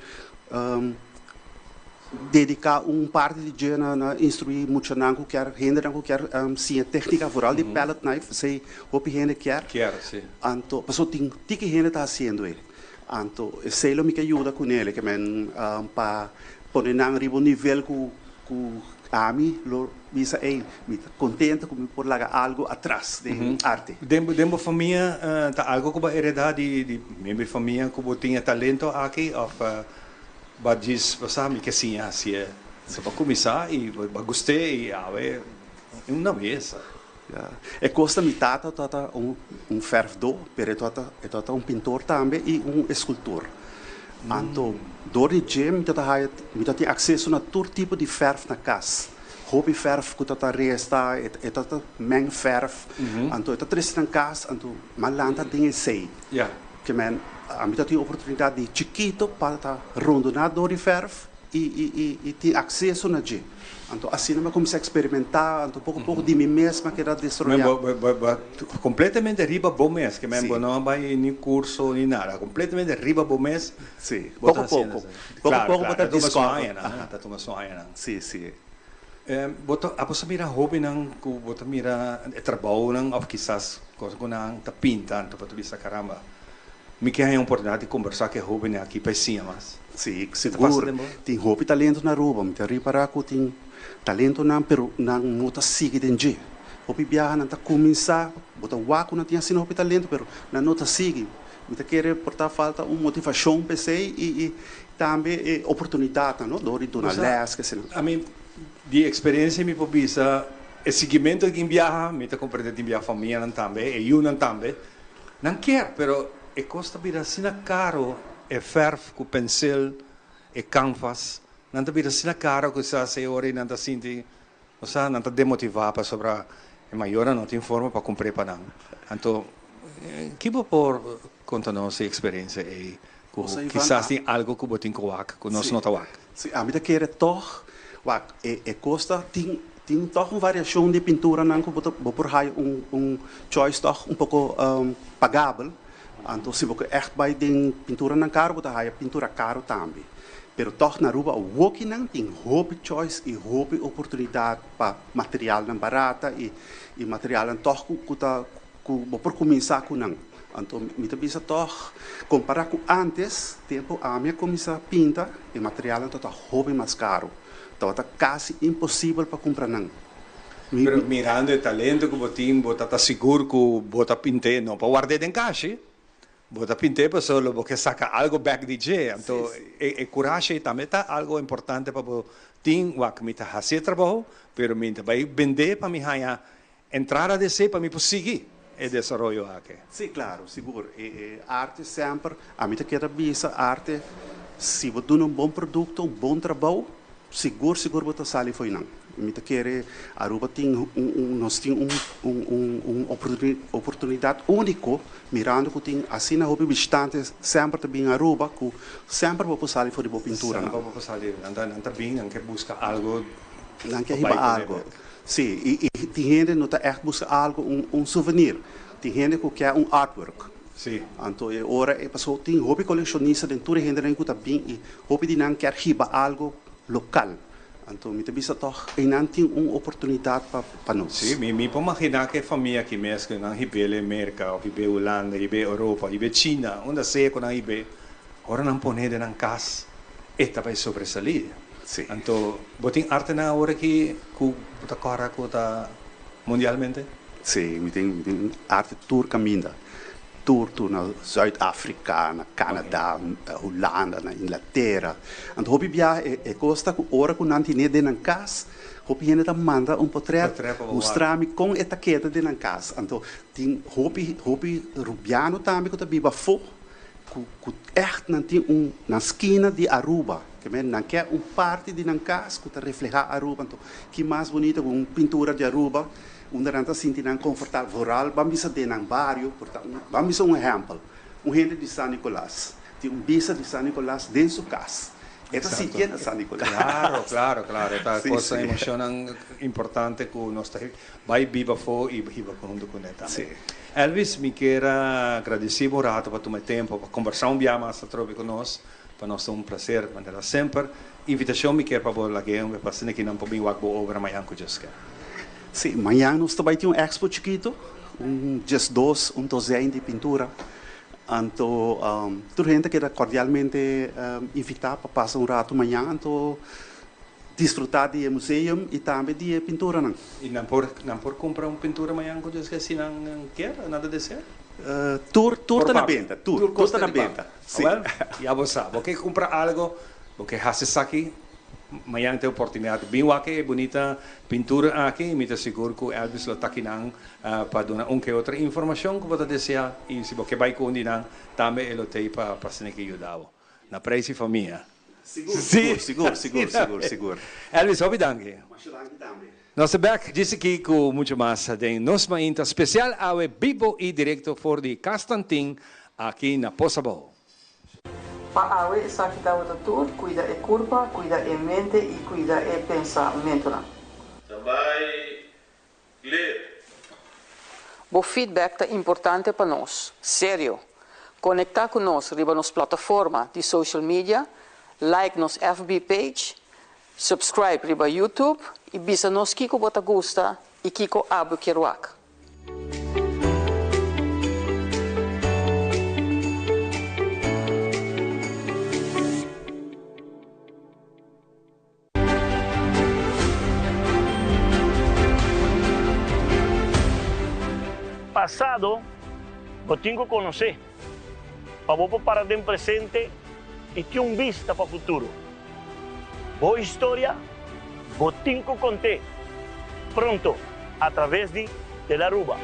dedicar parte de dia na instruir muito não quer render não quer sim técnica rural de palette knife sei o que render quer sim então passou tem que render está fazendo ele então sei lo me que ajuda com ele que men para pôr na ribo nível que a mim lo bisa me contente com por largar algo atrás de arte dentro família tá algo que vai heredar de minha família que tinha talento aqui ou Badis, você que sim, assim é. Você vai começar e vai gostar e é uma vez. É costa mitad tota fervdor, pero tota pintor também e escultor. Então, dori gem tem acesso a todo tipo de ferv na casa. Hobby ferv que tota resta, tota meng ferv. Então, tota três na casa, então malanta tem sei. Que men a mim tem oportunidade de chiquito para rondonar de ferv e ter acesso na gente. Então assim eu comecei a experimentar, então pouco de mim mesma que era destruir. Completamente riba bom mês, que mesmo não vai nem curso nem nada, completamente riba bom mês. Sim, pouco para descobrir, tá tomando sonha. Sim, sim. Bota a você mira hobby não, bota mira trabalho não, ou quizás coisa que não tá pintando para tu bisa caramba. Me quer é importante conversar com jovem aqui para cima, mas sim, seguro. Tem hobby talento na rua, me tem reparar que tem talento não, pero não muita sigue dentro. Hobby viaja não tá começar, bota waco não tinha assim hobby talento, pero não nota sigue. Me quer portar falta motivação para sei e também oportunidade, não? Dori dona les que se. A mim de experiência me pobisa o seguimento que viaja, me tá compreendendo viaja família não também, e eu não também. Não quer, pero e costa vir assim caro e ferv com pincel e canvas não tá vir assim caro que se a hora não tá senti ou seja não tá demotivar para sobre a maior não tem forma para comprar para não então que vou por contar nossa experiência e quizás tem algo que botin com que nós não tá wak sim a mim quer toch wak e costa tem toch uma variação de pintura não que vou por aí choice toch pouco pagável. Então, se você echt bij de pintura não caro, você vai pintura caro também. Pero toch na rua o que não tem hobby choice e hobby oportunidade para material não barata e material não toch que por começar com não. Então, me também se toch comparar com antes tempo a minha começar a pintar e material não tá hobby mais caro. Então, tá quase impossível para comprar não. Pero mirando o talento que você tem, você está seguro que você pinte não para guardar em caixa. Bota pinte para solo porque saca algo back de je, então e coragem também tá algo importante para tem o que me tá fazer trabalho, pero me vai vender para me ganhar entrada de ser para me seguir e desenvolver aqui. Sim, claro, seguro. Arte sempre, a mim tá quer bisa arte, se você dá bom produto, bom trabalho, seguro você sai foi não. Me tá quer Aruba tem nós tem oportunidade único mirando que tem assim na hobby bastante sempre também Aruba que sempre vou passar for de boa pintura sempre vou passar não tá bem não quer buscar algo não quer riba algo sim e tem gente não tá busca algo souvenir tem gente que quer artwork sim então ora passou tem hobby colecionista dentro de gente não que tá bem e hobby de não quer riba algo local. Então, me bisa toch inanting oportunidade para nós. Sim, me imagina que a família que mesmo na hibe América, ou hibe Holanda, hibe Europa, hibe China, onde seja com a hibe, ora não põe de na casa, esta vai sobresalir. Sim. Então, botin arte na hora que puta cara kuta mundialmente. Sim, me tem arte tour caminda. Tour na Zuid-Afrika, na Canada, Holanda, na Inglaterra. Então, hopi bia é costa que ora com nantine de na casa, hopi ainda manda portrait mostrar-me com etiqueta de na casa. Então, tem hopi rubiano também que tá biba fo, que echt nanti na esquina de Aruba. Que não quer parte de na casa que tá reflejar Aruba. Então, que mais bonita com pintura de Aruba. Onde a gente se sente confortável rural, vamos ter um bairro, portanto, vamos um exemplo. Gente de São Nicolás, tem bisa de São Nicolás dentro de sua casa. Esta se tiene São Nicolás. Claro. Esta coisa emocionante, importante que nós vai viva fora e viva com ela. Elvis, me quero agradecer por rato para tomar tempo, para conversar dia mais conosco. Para nós é prazer, maneira sempre. Invitação me quero para você aqui, para você que não pode vir a obra amanhã com Jessica. Sim, amanhã nós também temos expo chiquito, just dozena de pintura. Então, toda gente quer cordialmente invitar para passar rato amanhã, então desfrutar do museu e também de pintura. Não? E não por comprar uma pintura amanhã com Jessica se não quer, nada de ser? Tour está na venda, tour está na venda. Sim. Já você sabe, você compra algo, você hace aqui. Amanhã tem oportunidade. Bem aqui, bonita pintura aqui, me está seguro que Elvis lo está aqui para dar que outra informação que você deseja e se você vai com ele também ele tem para ser que ajudar. Na preço família. Seguro. Elvis, obrigado. Nós back disse que com muito mais de Nos Ma Inta especial ao vivo e direto for de Castantin aqui na Poçabou. Para a essa que dá o tour, cuida é curva, cuida é mente e cuida é pensamento. Também ler. O feedback é importante para nós, sério. Conectar com nós riba nos plataforma de social media, like nos FB page, subscribe riba YouTube e bisa nos kiko bota gusta e kiko abu kiruak. Passado, eu tenho que conhecer, para vou parar de presente e ter vista para o futuro. Boa história, eu tenho que contar. Pronto, através de Telaruba.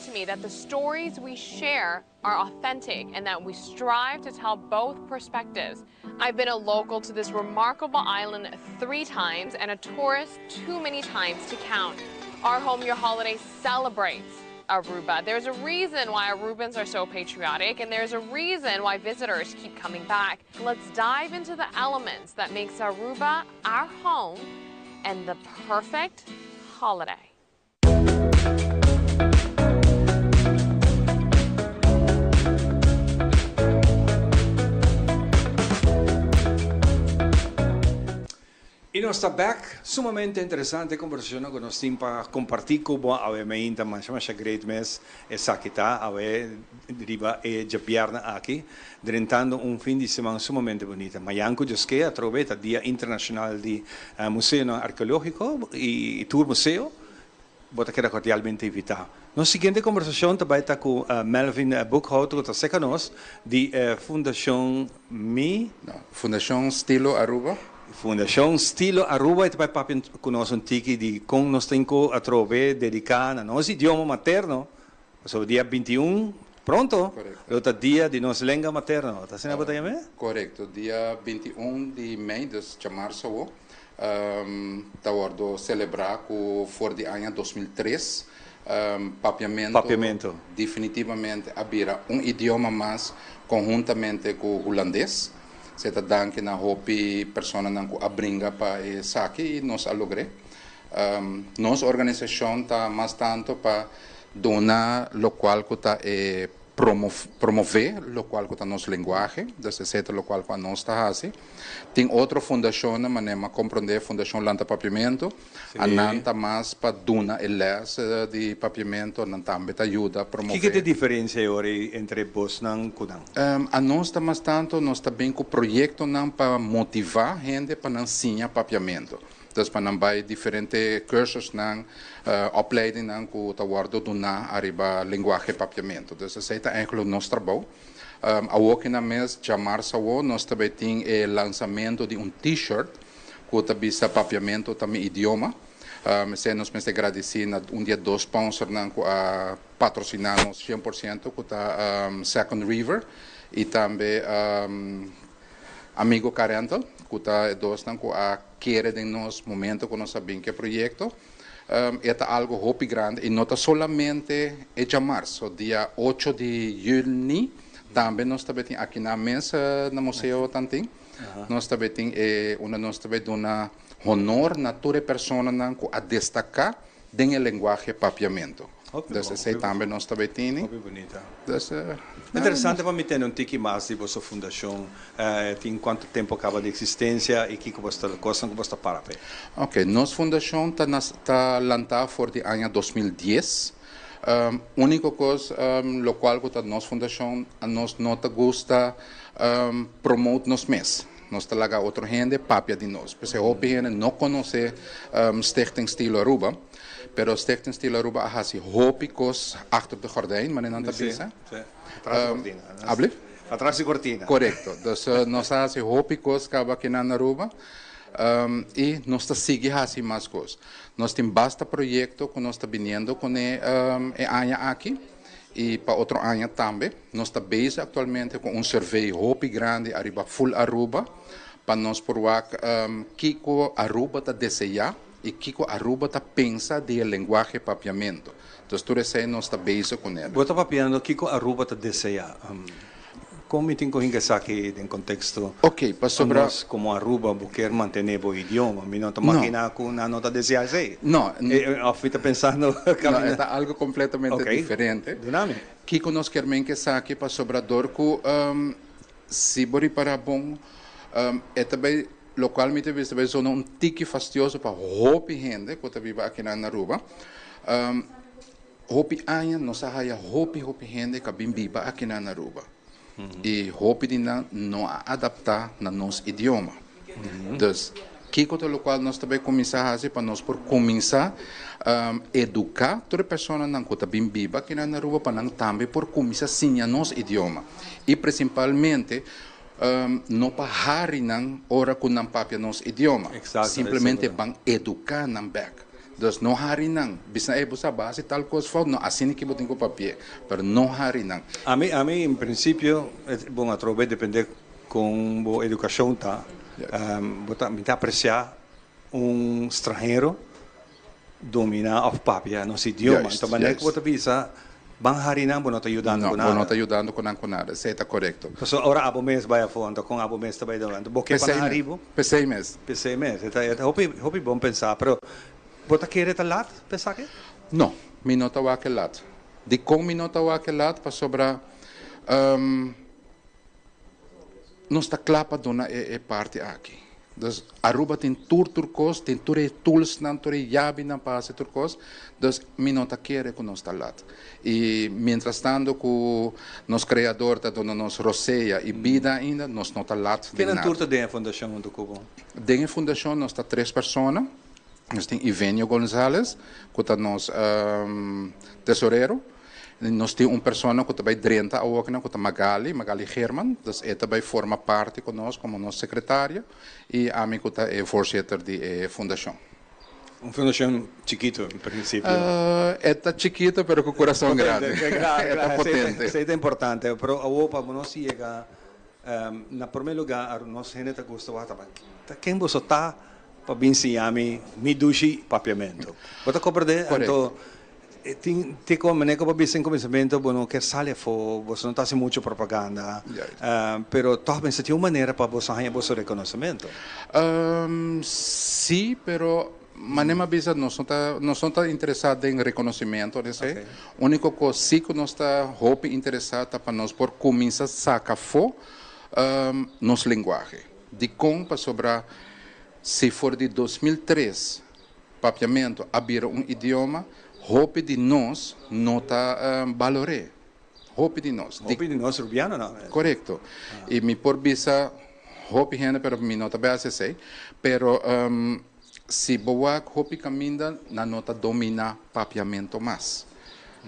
To me that the stories we share are authentic and that we strive to tell both perspectives. I've been a local to this remarkable island 3 times and a tourist too many times to count. Our Home Your Holiday celebrates Aruba. There's a reason why Arubans are so patriotic, and there's a reason why visitors keep coming back. Let's dive into the elements that makes Aruba our home and the perfect holiday. E nós está back, sumamente interessante conversação que nós temos para compartir com você, obviamente, mas é great mês, essa que está, riba e Jabiarna aqui, durante fim de semana sumamente bonito. Amanhã, que eu sei, através do Dia Internacional de Museu Arqueológico e Tour Museu, vou querer cordialmente invitar. Nossa seguinte conversação também está com Melvin Buchhout, que está conosco, de Fundação Fundação Stilo Aruba. Fundação Stilo Aruba e também papel conosco tiki de com nós temos a trove dedicada a nosso idioma materno, so dia 21 pronto. Correcto. O dia de nossa língua materna. Está sendo a me? Correcto. Dia 21 de maio, dus de março, tá ordo celebrar que for de ano 2003, papiamento. Definitivamente abrirá idioma mais conjuntamente com o holandês. Se está dando na hopi persona que abringa para essa aqui e nós alugre. Nossa organização está mais tanto para donar lo qual que está promover lo qual que está nosso linguagem, desse setor lo qual que nós está assim. Tem outra fundação, mas compreender fundação Lanta Papiamento, ananta mais para donar elas de papiamento, ananta também ajuda a promover. Que é a diferença agora entre vos e Kudang? A nós está mais tanto, nós está bem com o projeto para motivar gente para ensinar papiamento. Dus para não vai diferentes cursos na opleiding que está guardo donar arriba linguagem papiamento. Dus esse é o nosso trabalho. Aqui na mês de março nós também temos o lançamento de t-shirt que está vista papiamento também idioma. Nós me agradecer na dia dos sponsors que patrocinamos 100% que está Second River e também Amigo Carental que está dos que quer de nós momento que nós sabemos que projeto é algo hopi grande e não solamente em março, dia 8 de junho também nós também temos aqui na mesa no museu também nós também temos nós também damos honor na toda pessoa que a destacar em linguagem papiamento. Esse também nós também temos. Bonita. Interessante para mim ter tiki mais de vossa fundação, tem quanto tempo acaba de existência e que você gosta para ver? Ok, nossa fundação está lançada for de ano 2010. Única coisa, lo qual que nossa fundação nós não gosta promote nos mês. Nós temos outra gente papia de nós. Porque a gente não conhece Stichting Stilo Aruba. Pero Stichting Stilo Aruba hasi hópicos achter de gordijn, maar não está pensa? Atrás de cortina. Correcto. Dus nós hasi hópicos acaba aqui na Aruba e nós está seguindo hasi mais coisas. Nós temos basta projeto que nós está vindo com ano aqui e para outro ano também. Nós está base atualmente com survey hopi grande arriba full Aruba para nós provar que Aruba está desejar e que Aruba está pensa de linguagem papiamento. Então, tudo isso nós está base com ele. Você está papiando que Aruba está deseja. Como tem que estar aqui em contexto? Ok, para sobre nós como Aruba quer manter o idioma, mas não está imaginando que não está desejando isso. Não. Eu estou pensando que é algo completamente diferente. Dinâmico. Que nós queremos que estar aqui para sobrador que se bori para bom é também localmente visto um tique fastidioso para hopi gente que vive aqui na Aruba. Hopi anos nós há hopi gente que vive aqui na Aruba. E hopi de não adaptar no nosso idioma. Então, que o qual nós também começar a fazer para nós por começar educar toda pessoa que vive aqui na Aruba para nós também por começar a ensinar nosso idioma. E principalmente não para harinan ora com não papia nosso idioma. Simplesmente vão educar nam back. Então não harinan. Bisa busa base tal coisa for não assim que botem com papia, mas não harinan. A mim em princípio bom a trobe depender com a educação tá. Me tá apreciar estrangeiro dominar o papia nosso idioma. Então maneira que você visa Bang harinan não está ajudando com nada. Não está ajudando com nada, isso está correto. Então, agora abo mês vai a fundo, com abo mês também dando. Porque para arribo? PC mês. PC mês. Hopi bom pensar, pero você quer estar lá, pensar que? Não, me não está aquele lado. De como me não está aquele lado para sobrar, não está claro para donar parte aqui. Dus Aruba tem turcos, tem tools nan jabi nan passe turcos, dus minota quer que nós está lá. E mientras tanto que nos criador tá dando nos roceia e vida ainda nós não está lá. Que na turta tem a fundação do Cubo? Tem a fundação nós está 3 pessoas. Nós tem Ivenio Gonzalez, que está nos tesoureiro. Nós temos pessoa que também drenta ao que é Magali Herman, ela também forma parte conosco como nossa secretária e a mim que é voorzitter da fundação. Una fundación chiquito, en principio. Está chiquito, pero con corazón grande. Está potente. Isso é importante. Pero a Opa, nós chega, na primeiro lugar, nós gente gosta de quem você está para vir se chama Midushi Papiamento. Você compreende? Então, tem como nem como bem sem começamento, bueno, que sale fo, você não está fazendo muita propaganda, pero talvez tem uma maneira para você ganhar o seu reconhecimento. Sim, pero manema bisa não está interessado em reconhecimento, né? Okay. Único que sim que nós está hope interessado para nós por começar a sacar fo nossa linguagem. De como sobre se for de 2003, papiamento abriu idioma, hope de nós não está valoré. Hope de nós. Hope de nós, rubiano, não? Correto. E me por bisa hope gente, pero me nota bem sei, pero se boa hope caminha na nota domina papiamento mais.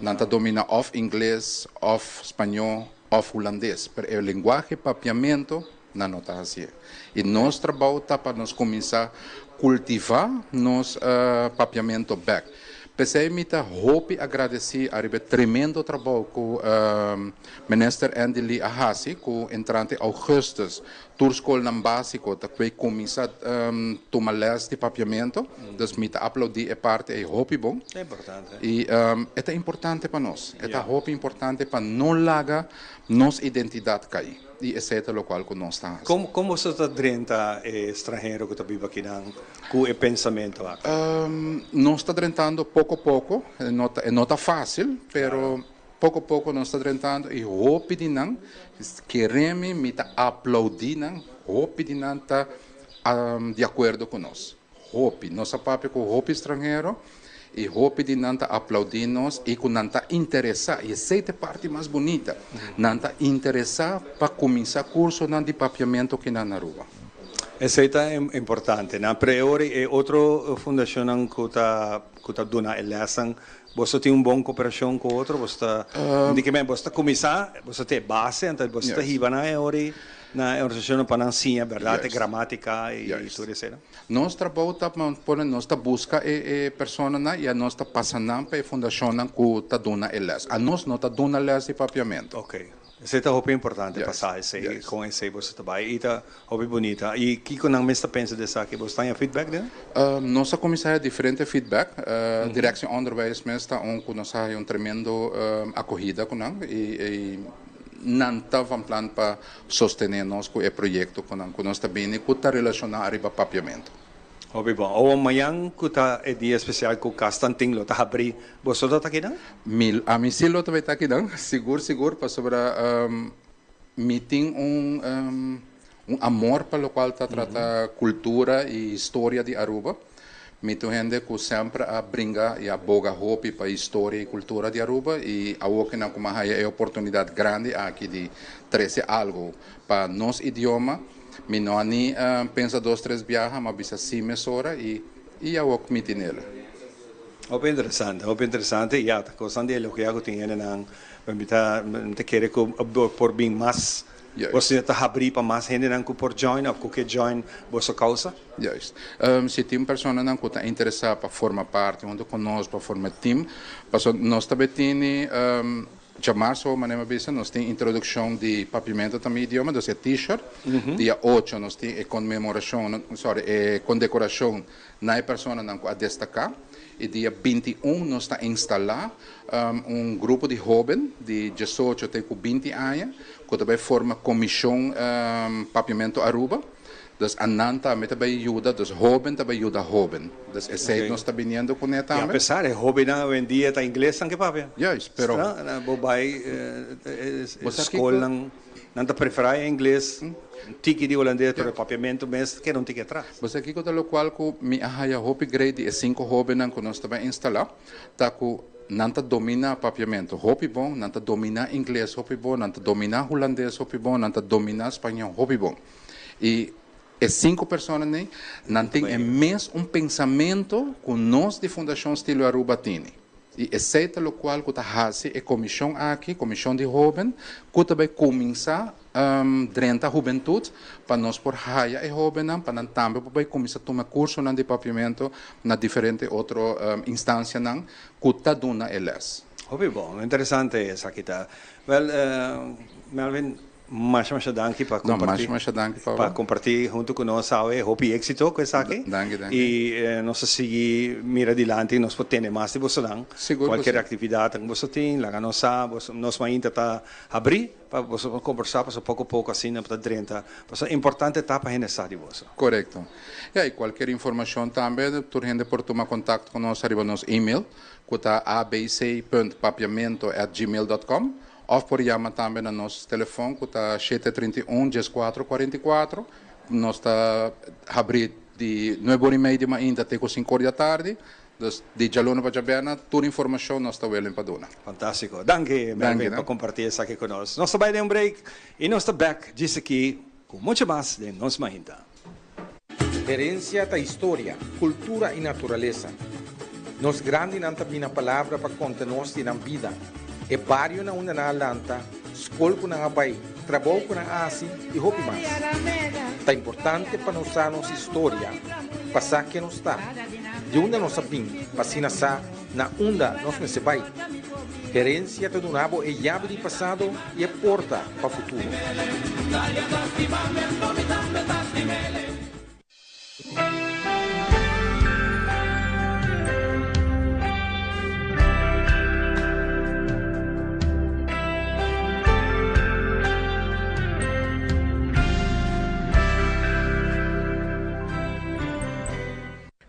Nota domina of inglês, of espanhol, of holandês, pero o linguagem papiamento na nota assim. E nós trabalho para nós começar a cultivar nosso papiamento back. Pensei me tá hope agradecer a tremendo trabalho com o minister Andy Ahasi, com entrante Augustus, Turschool na básico, tá que começar a tomar les de papiamento, dus me tá aplaudir a parte é hope bom. É importante. E é importante para nós, é hope importante para não largar nossa identidade cair. E esse é o qual nós estamos. Como você está drenta estrangeiro que está vivo aqui com o pensamento? Nós está drentando pouco a pouco, não está fácil, pero pouco a pouco nós está drentando e hope de não, queremos me tá aplaudir não, hope de não está de acordo com nós. Hope, nossa papel com hope estrangeiro. E hope de não aplaudir nós e com não interessar, e essa é a parte mais bonita, não interessar para começar curso de papiamento que na Aruba. Essa é importante. Na priori é outra fundação que está dando a lesson. Você tem boa cooperação com outro, você está começar, você tem base, então você está riba na priori. Na organização para ensinar verdade, gramática e tudo isso. Nós trabalhamos para nós busca pessoas e a nós passando para a fundação que está dando elas. A nós não está dando elas de papiamento. Ok. Isso é muito importante passar com esse você trabalha e está muito bonita. E que quando a mesa pensa dessa que você tem feedback dele? Nossa comissária é diferente feedback. Direção Onderwijs mesta que nós temos tremendo acolhida com e não estava em plano para sostener nosso projeto com nós também e que está relacionado ao papiamento. Obi bom. Ou amanhã que está dia especial com o Castantin lo está abrir. Você está aqui não? A mim sim lo está aqui não. Seguro para sobre meeting amor para o qual está trata cultura e história de Aruba. Mito gente que sempre brinca e aboga hope para a história e cultura de Aruba e a que não como é oportunidade grande aqui de trazer algo para nosso idioma. Me não nem pensa 2-3 viagens, mas bisa 6 meses e a que me tem nela. Muito interessante. E a coisa dele que eu tenho não me quer por bem mais. Você está abrindo para mais gente não por join ou que join vossa causa? Yes. Se tem pessoa não que está interessada para formar parte, onde conosco para formar time, nós também temos de março, nós temos introdução de papiamento também idioma, então é t-shirt. Dia 8 nós temos condecoração na pessoa não a destacar. E dia 21 nós está instalar grupo de jovens de 18 até 20 anos que também forma comissão papiamento Aruba. Dus ananta me também ajuda, dus jovem também ajuda jovem. Dus esse nós está vindo com ele também. E apesar de jovem hoje em dia está inglês também papel. Yes, pero na bobai escola não está prefere inglês. Tiki de holandês para papiamento, mas que não tem que atrás. Mas aqui com o qual que me arraia hope grade e 5 jovens que nós também instalar, tá que não domina papiamento, hope bom, não domina inglês, hope bom, não domina holandês, hope bom, não domina espanhol, hope bom. E 5 pessoas não tem mesmo pensamento que nós de Fundação Estilo Aruba temos. E aceita o qual que hace a comissão aqui, comissão de jovem, que também começa durante a juventude, para nós por raia e jovem, para também para começar a tomar curso de papiamento na diferente outra instância, que está dando elas. Hobby bom, interessante essa aqui tá. Well, Melvin, mais danke para compartilhar junto conosco a Hopi Éxito com essa aqui. Danke. E nós seguir mira adiante, nós podemos mais de você não. Qualquer atividade que você tem, lá nós ainda tá abrir para você conversar para pouco a pouco assim para dentro. É importante tá para necessário você. Correto. E aí qualquer informação também, tu gente por tomar contato com nós arriba nosso e-mail, que está abc.papiamento@gmail.com. Of por chamar também no nosso telefone, que está 731-1444. Nós está abrindo de 9h30 da manhã até 5h da tarde. Então, de Jalona para Jaberna, toda a informação nós estamos willing para dar. Fantástico. Danke, Melvin, por compartilhar isso aqui conosco. Nós vamos dar break e nós estamos back, diz aqui, com muito mais de Nos Mahinta. Herência da história, cultura e natureza. Nos grande não tem a palavra para contar nós de vida. E barrio na una na lanta, escola com na abai, trabalho com na asi e roupa mais. Tá importante para nós a nossa história, passar que nós está. De onde nós sabemos, passina sa na onda nós se vai. Herência do nabo é chave de passado e é porta para o futuro.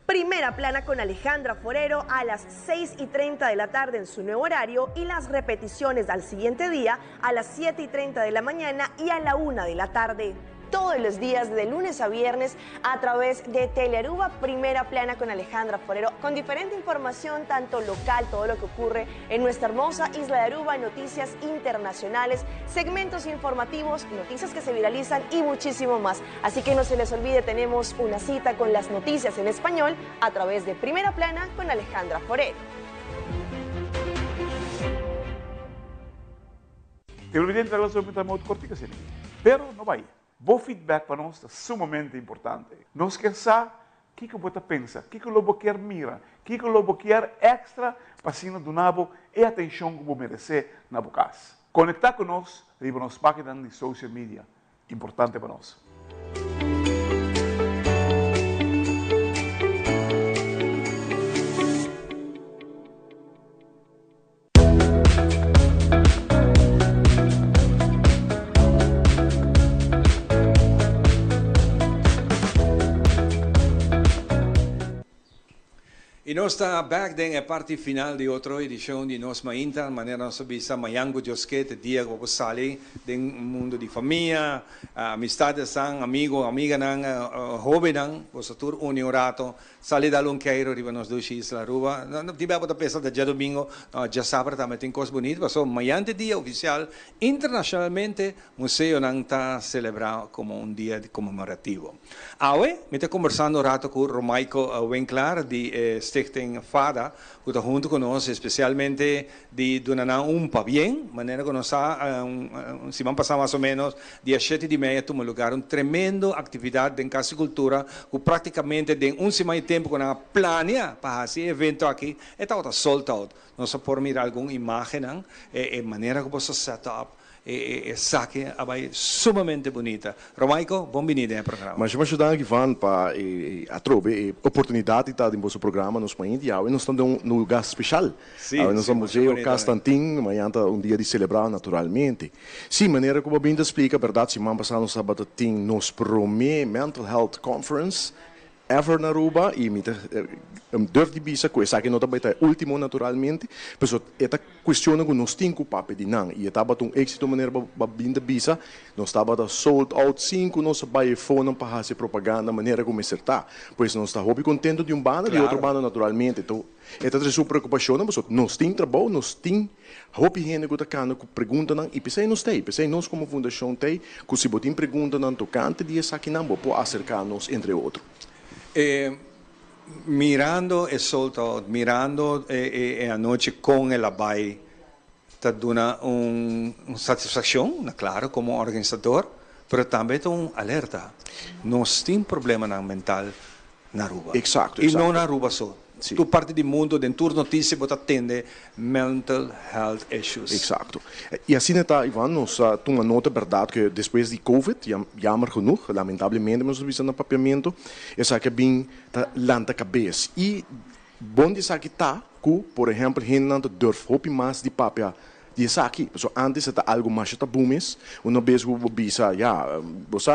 Primera plana con Alejandra Forero a las 6:30 de la tarde en su nuevo horario y las repeticiones al siguiente día a las 7:30 de la mañana y a la 1 de la tarde. Todos los días de lunes a viernes a través de Telearuba, Primera Plana con Alejandra Forero, con diferente información tanto local, todo lo que ocurre en nuestra hermosa isla de Aruba, noticias internacionales, segmentos informativos, noticias que se viralizan y muchísimo más. Así que no se les olvide, tenemos una cita con las noticias en español a través de Primera Plana con Alejandra Forero. Eu evidente agora sobre o muito cortico assim, pero não vai. O feedback para nós é sumamente importante. Nós queremos saber o que você pensa, o que você quer mirar, o que você quer extra para cima do nabo e a atenção que você merece na sua casa. Conectar conosco, riba nas páginas de social media. Importante para nós. E nós estamos back em a parte final de outra edição de Nos Mahinta, de maneira nós sabemos Mayango Josquete, dia que vamos sair do mundo de família, amistades, amigo, amiga, jovem, você tur uniorato, sair da Lunqueiro, riba nos dois islas Aruba, não tivemos a pensar de dia domingo, já sábado também tem coisas bonitas, mas amanhã dia oficial, internacionalmente, o museu não está celebrado como dia comemorativo. Hoje, me estou conversando um rato com o Romaico Winkler, de Stichting FADA, que está junto conosco, especialmente de donar bien, maneira que nós se vão passar mais ou menos dia 7:30, toma lugar tremendo atividade em Casa Cultura, que praticamente em semana de tempo que nós planeamos para esse evento aqui, e está soltado. Nós podemos mirar alguma imagem, maneira que você set up, saque é sumamente bonita. Romaico, bem-vindo ao programa. Mas ajudando aqui van para a trobe oportunidade de em nosso programa nos países e nós estamos num lugar especial. Nós estamos no museu Castantin, amanhã dia de celebrar naturalmente. Sim, maneira como bem explica, verdade, semana passada nós sábado tem nos primeiro Mental Health Conference ever na Aruba e me durante a visa coisa que não também é último naturalmente, mas esta questão que nós temos papel de não e estava um êxito maneira para vinda visa, nós estava sold out 5, nós vai fone para fazer propaganda maneira como acertar, pois nós está hobby contento de banda de outro banda naturalmente, então esta é sua preocupação, mas nós temos trabalho, nós temos hobby gente que está que pergunta não e pensei nós como fundação tem, que se botem pergunta não tocante de essa que não pode acercar-nos entre outros. Mirando e solto, mirando a noite com ela vai te dona satisfação, claro, como organizador, mas também um alerta. Nós temos problema mental na Aruba. Exato. E não na Aruba só. Tu parte do mundo, dentro das notícias, você atende mental health issues. Exato. E assim está, Ivan, nós temos uma nota verdade que depois de Covid, jammer genoeg, lamentavelmente, nós vimos no papiamento, é que bem lanta cabeça. E bom dizer que está, por exemplo, gente não durf hopi mais de papel. E isso aqui, antes era algo mais tabumes, uma vez eu bisa, você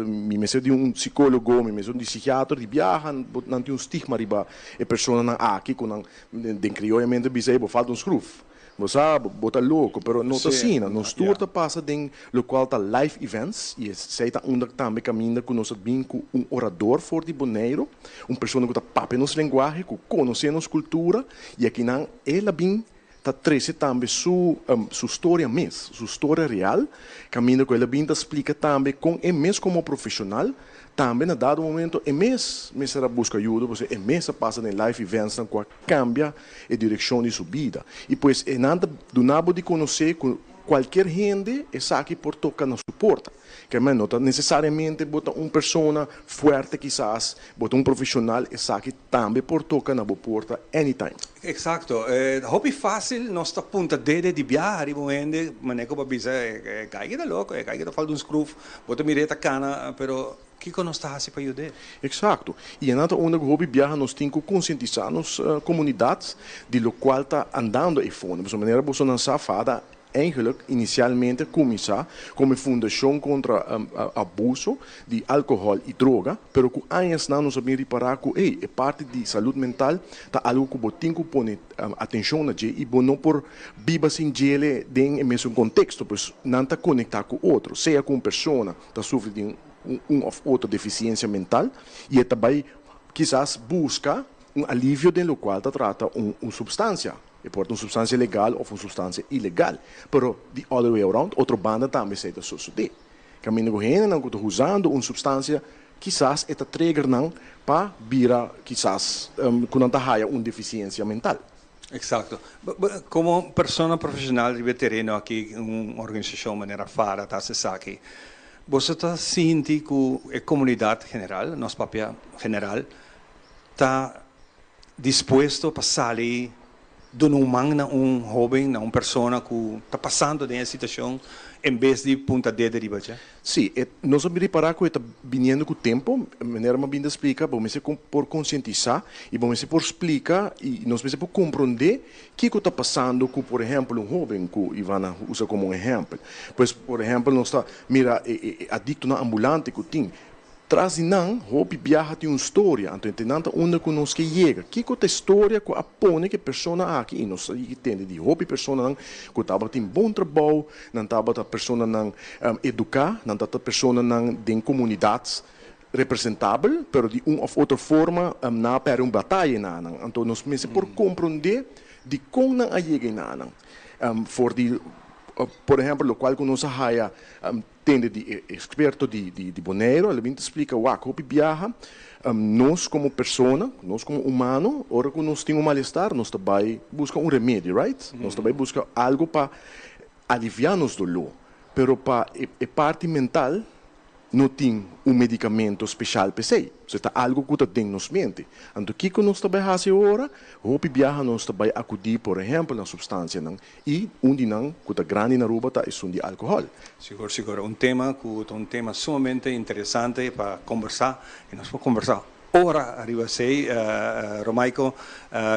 me mesmo de psicólogo, me mesmo de psiquiatra, de viagem, não tem estigma riba, e pessoa não aqui com den criolamente bisa, falta scruf. Você bota louco, pero não está assim, nós tudo passa em local tá live events e sei tá também caminha com nós bem com orador for de Bonaire, pessoa que tá papo nos linguagem, que conhece nossa cultura e aqui não ela bem traz também sua história mesmo, sua história real, caminho com ela bem explica também com é mesmo como profissional, também na dado momento é mesmo será busca ajuda, você é mesmo passa em live events na qual cambia a direção de sua vida e pois é nada do nabo de conhecer qualquer gente é aqui por tocar na sua porta. Que não está necessariamente botar uma pessoa forte, quizás, botar profissional, é aqui também por tocar na porta anytime. Exato. Hobby fácil, nós está ponta de viajar, e maneco para dizer, caiga louco, caiga falta scruf, bota mireta cana, pero que nós está assim para ajudar? Exato. E nada onde o hobby viaja, nós temos que conscientizar as comunidades de lo qual está andando e fone. De maneira que você não safada, eigenlijk inicialmente começar como fundação contra abuso de álcool e droga, pero com anos não sabemos reparar que é parte de saúde mental, tá algo que você tem que pôr atenção na gente e não por viver sem ele em mesmo contexto, pois não está conectado com outro, seja com uma pessoa que sofre de ou outra deficiência mental e também quizás busca alívio de lo qual trata uma substância. E porta uma substância legal ou uma substância ilegal. Pero, the other way around, outra banda também se sucede. Caminho com gente não está usando uma substância, quizás, é trigger não para virar, quizás, quando está raia uma deficiência mental. Exato. Como pessoa profissional de veterano aqui, uma organização de maneira fora, tá se sabe, você está sente que a comunidade general, nosso papel general, está disposto a sair de um jovem, uma pessoa que está passando nessa situação, em vez de ponta de deriva? Sim, nós vamos reparar que está vindo com o tempo, de maneira mais bem explica, vamos por conscientizar e vamos por explicar e nós vamos por compreender o que está passando com, por exemplo, um jovem que Ivana usa como exemplo. Pois, por exemplo, nós está, mira, adicto na ambulante que tem. Traz não, hobby viaja tem uma história, então entendendo onde que nós que chega, que é a história que apone que a pessoa aqui, e nós entende de hobby pessoa não que estava tem bom trabalho, não estava a pessoa não educar, não estava a pessoa não tem comunidades representável, pero de uma ou outra forma não para uma batalha não, então nós mesmo por compreender de como não a chega não, por exemplo, o qual que nós haya tende de experto de Bonaire, ele explica o que viaja, nós como pessoa, nós como humano, ora que nós temos um mal-estar, nós também buscamos um remédio, right? Nós também buscamos algo para aliviar nos dolor, pero para a parte mental não tem um medicamento especial para si. Isso é algo que tem nos mente. Então, o que nós também fazemos agora? O que viaja nós também acudir, por exemplo, na substância não e onde não, que é grande na Aruba, é o de álcool. Seguro. Um tema sumamente interessante para conversar e nós vamos conversar. Ora arriva sei, Romaico,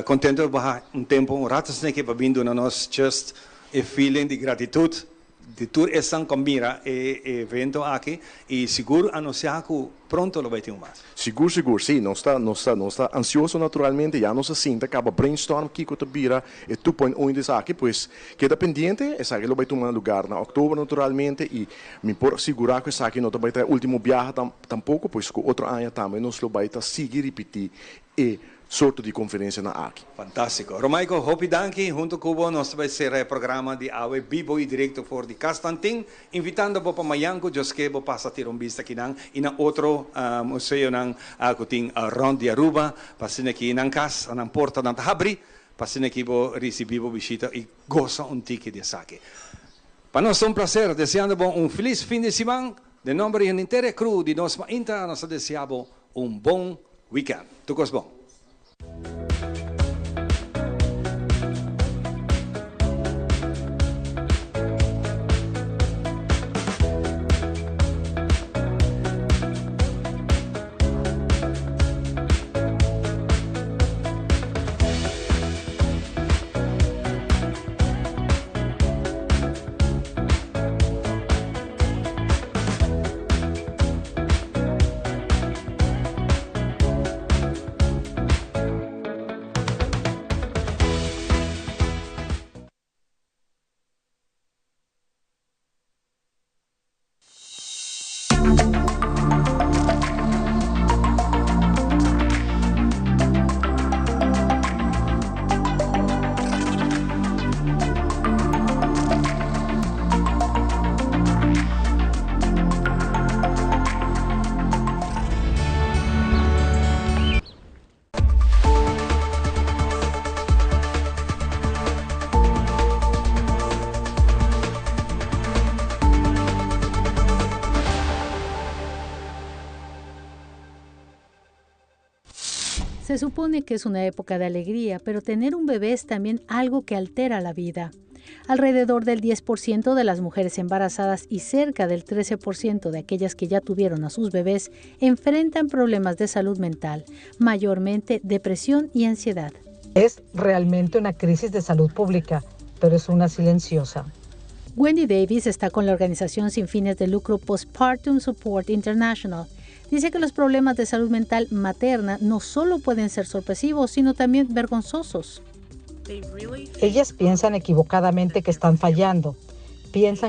contento de tempo, ratas que para vindo na nós just a feeling de gratitude. De tour essa combina evento aqui e seguro anunciar que pronto lo vai ter mais. Seguro, sim. Nós está ansioso naturalmente, já nós sinta acaba brainstorm que que bira e tu põe onde aqui, pois queda pendiente, essa que lo vai tomar lugar na outubro naturalmente e me por segurar que essa aqui não vai ter último viagem tampouco, pois que outro ano também nós lo vai seguir repetir e soort de conferência na aqui. Fantástico. Romaico, hopi danki, junto com nós vai ser o programa de Awe Bibo e direto for de Castantin, invitando po pamayango, Joske po pasa tirong vista kinang ina otro museo ng kuting Ron de Aruba, pasina ki nang kas, nang porta ng Tahabri, pasina ki po recibibo visita e goza un ticket de saque. Para nós um prazer, deseando bom feliz fim de semana, de nome de inteira crew de Nos Mainta, nós desejamos bom weekend. Tukos bom. Se supone que es una época de alegría, pero tener un bebé es también algo que altera la vida. Alrededor del 10% de las mujeres embarazadas y cerca del 13% de aquellas que ya tuvieron a sus bebés enfrentan problemas de salud mental, mayormente depresión y ansiedad. Es realmente una crisis de salud pública, pero es una silenciosa. Wendy Davis está con la organización sin fines de lucro Postpartum Support International. Dice que los problemas de salud mental materna no solo pueden ser sorpresivos, sino también vergonzosos. Ellas piensan equivocadamente que están fallando. Piensan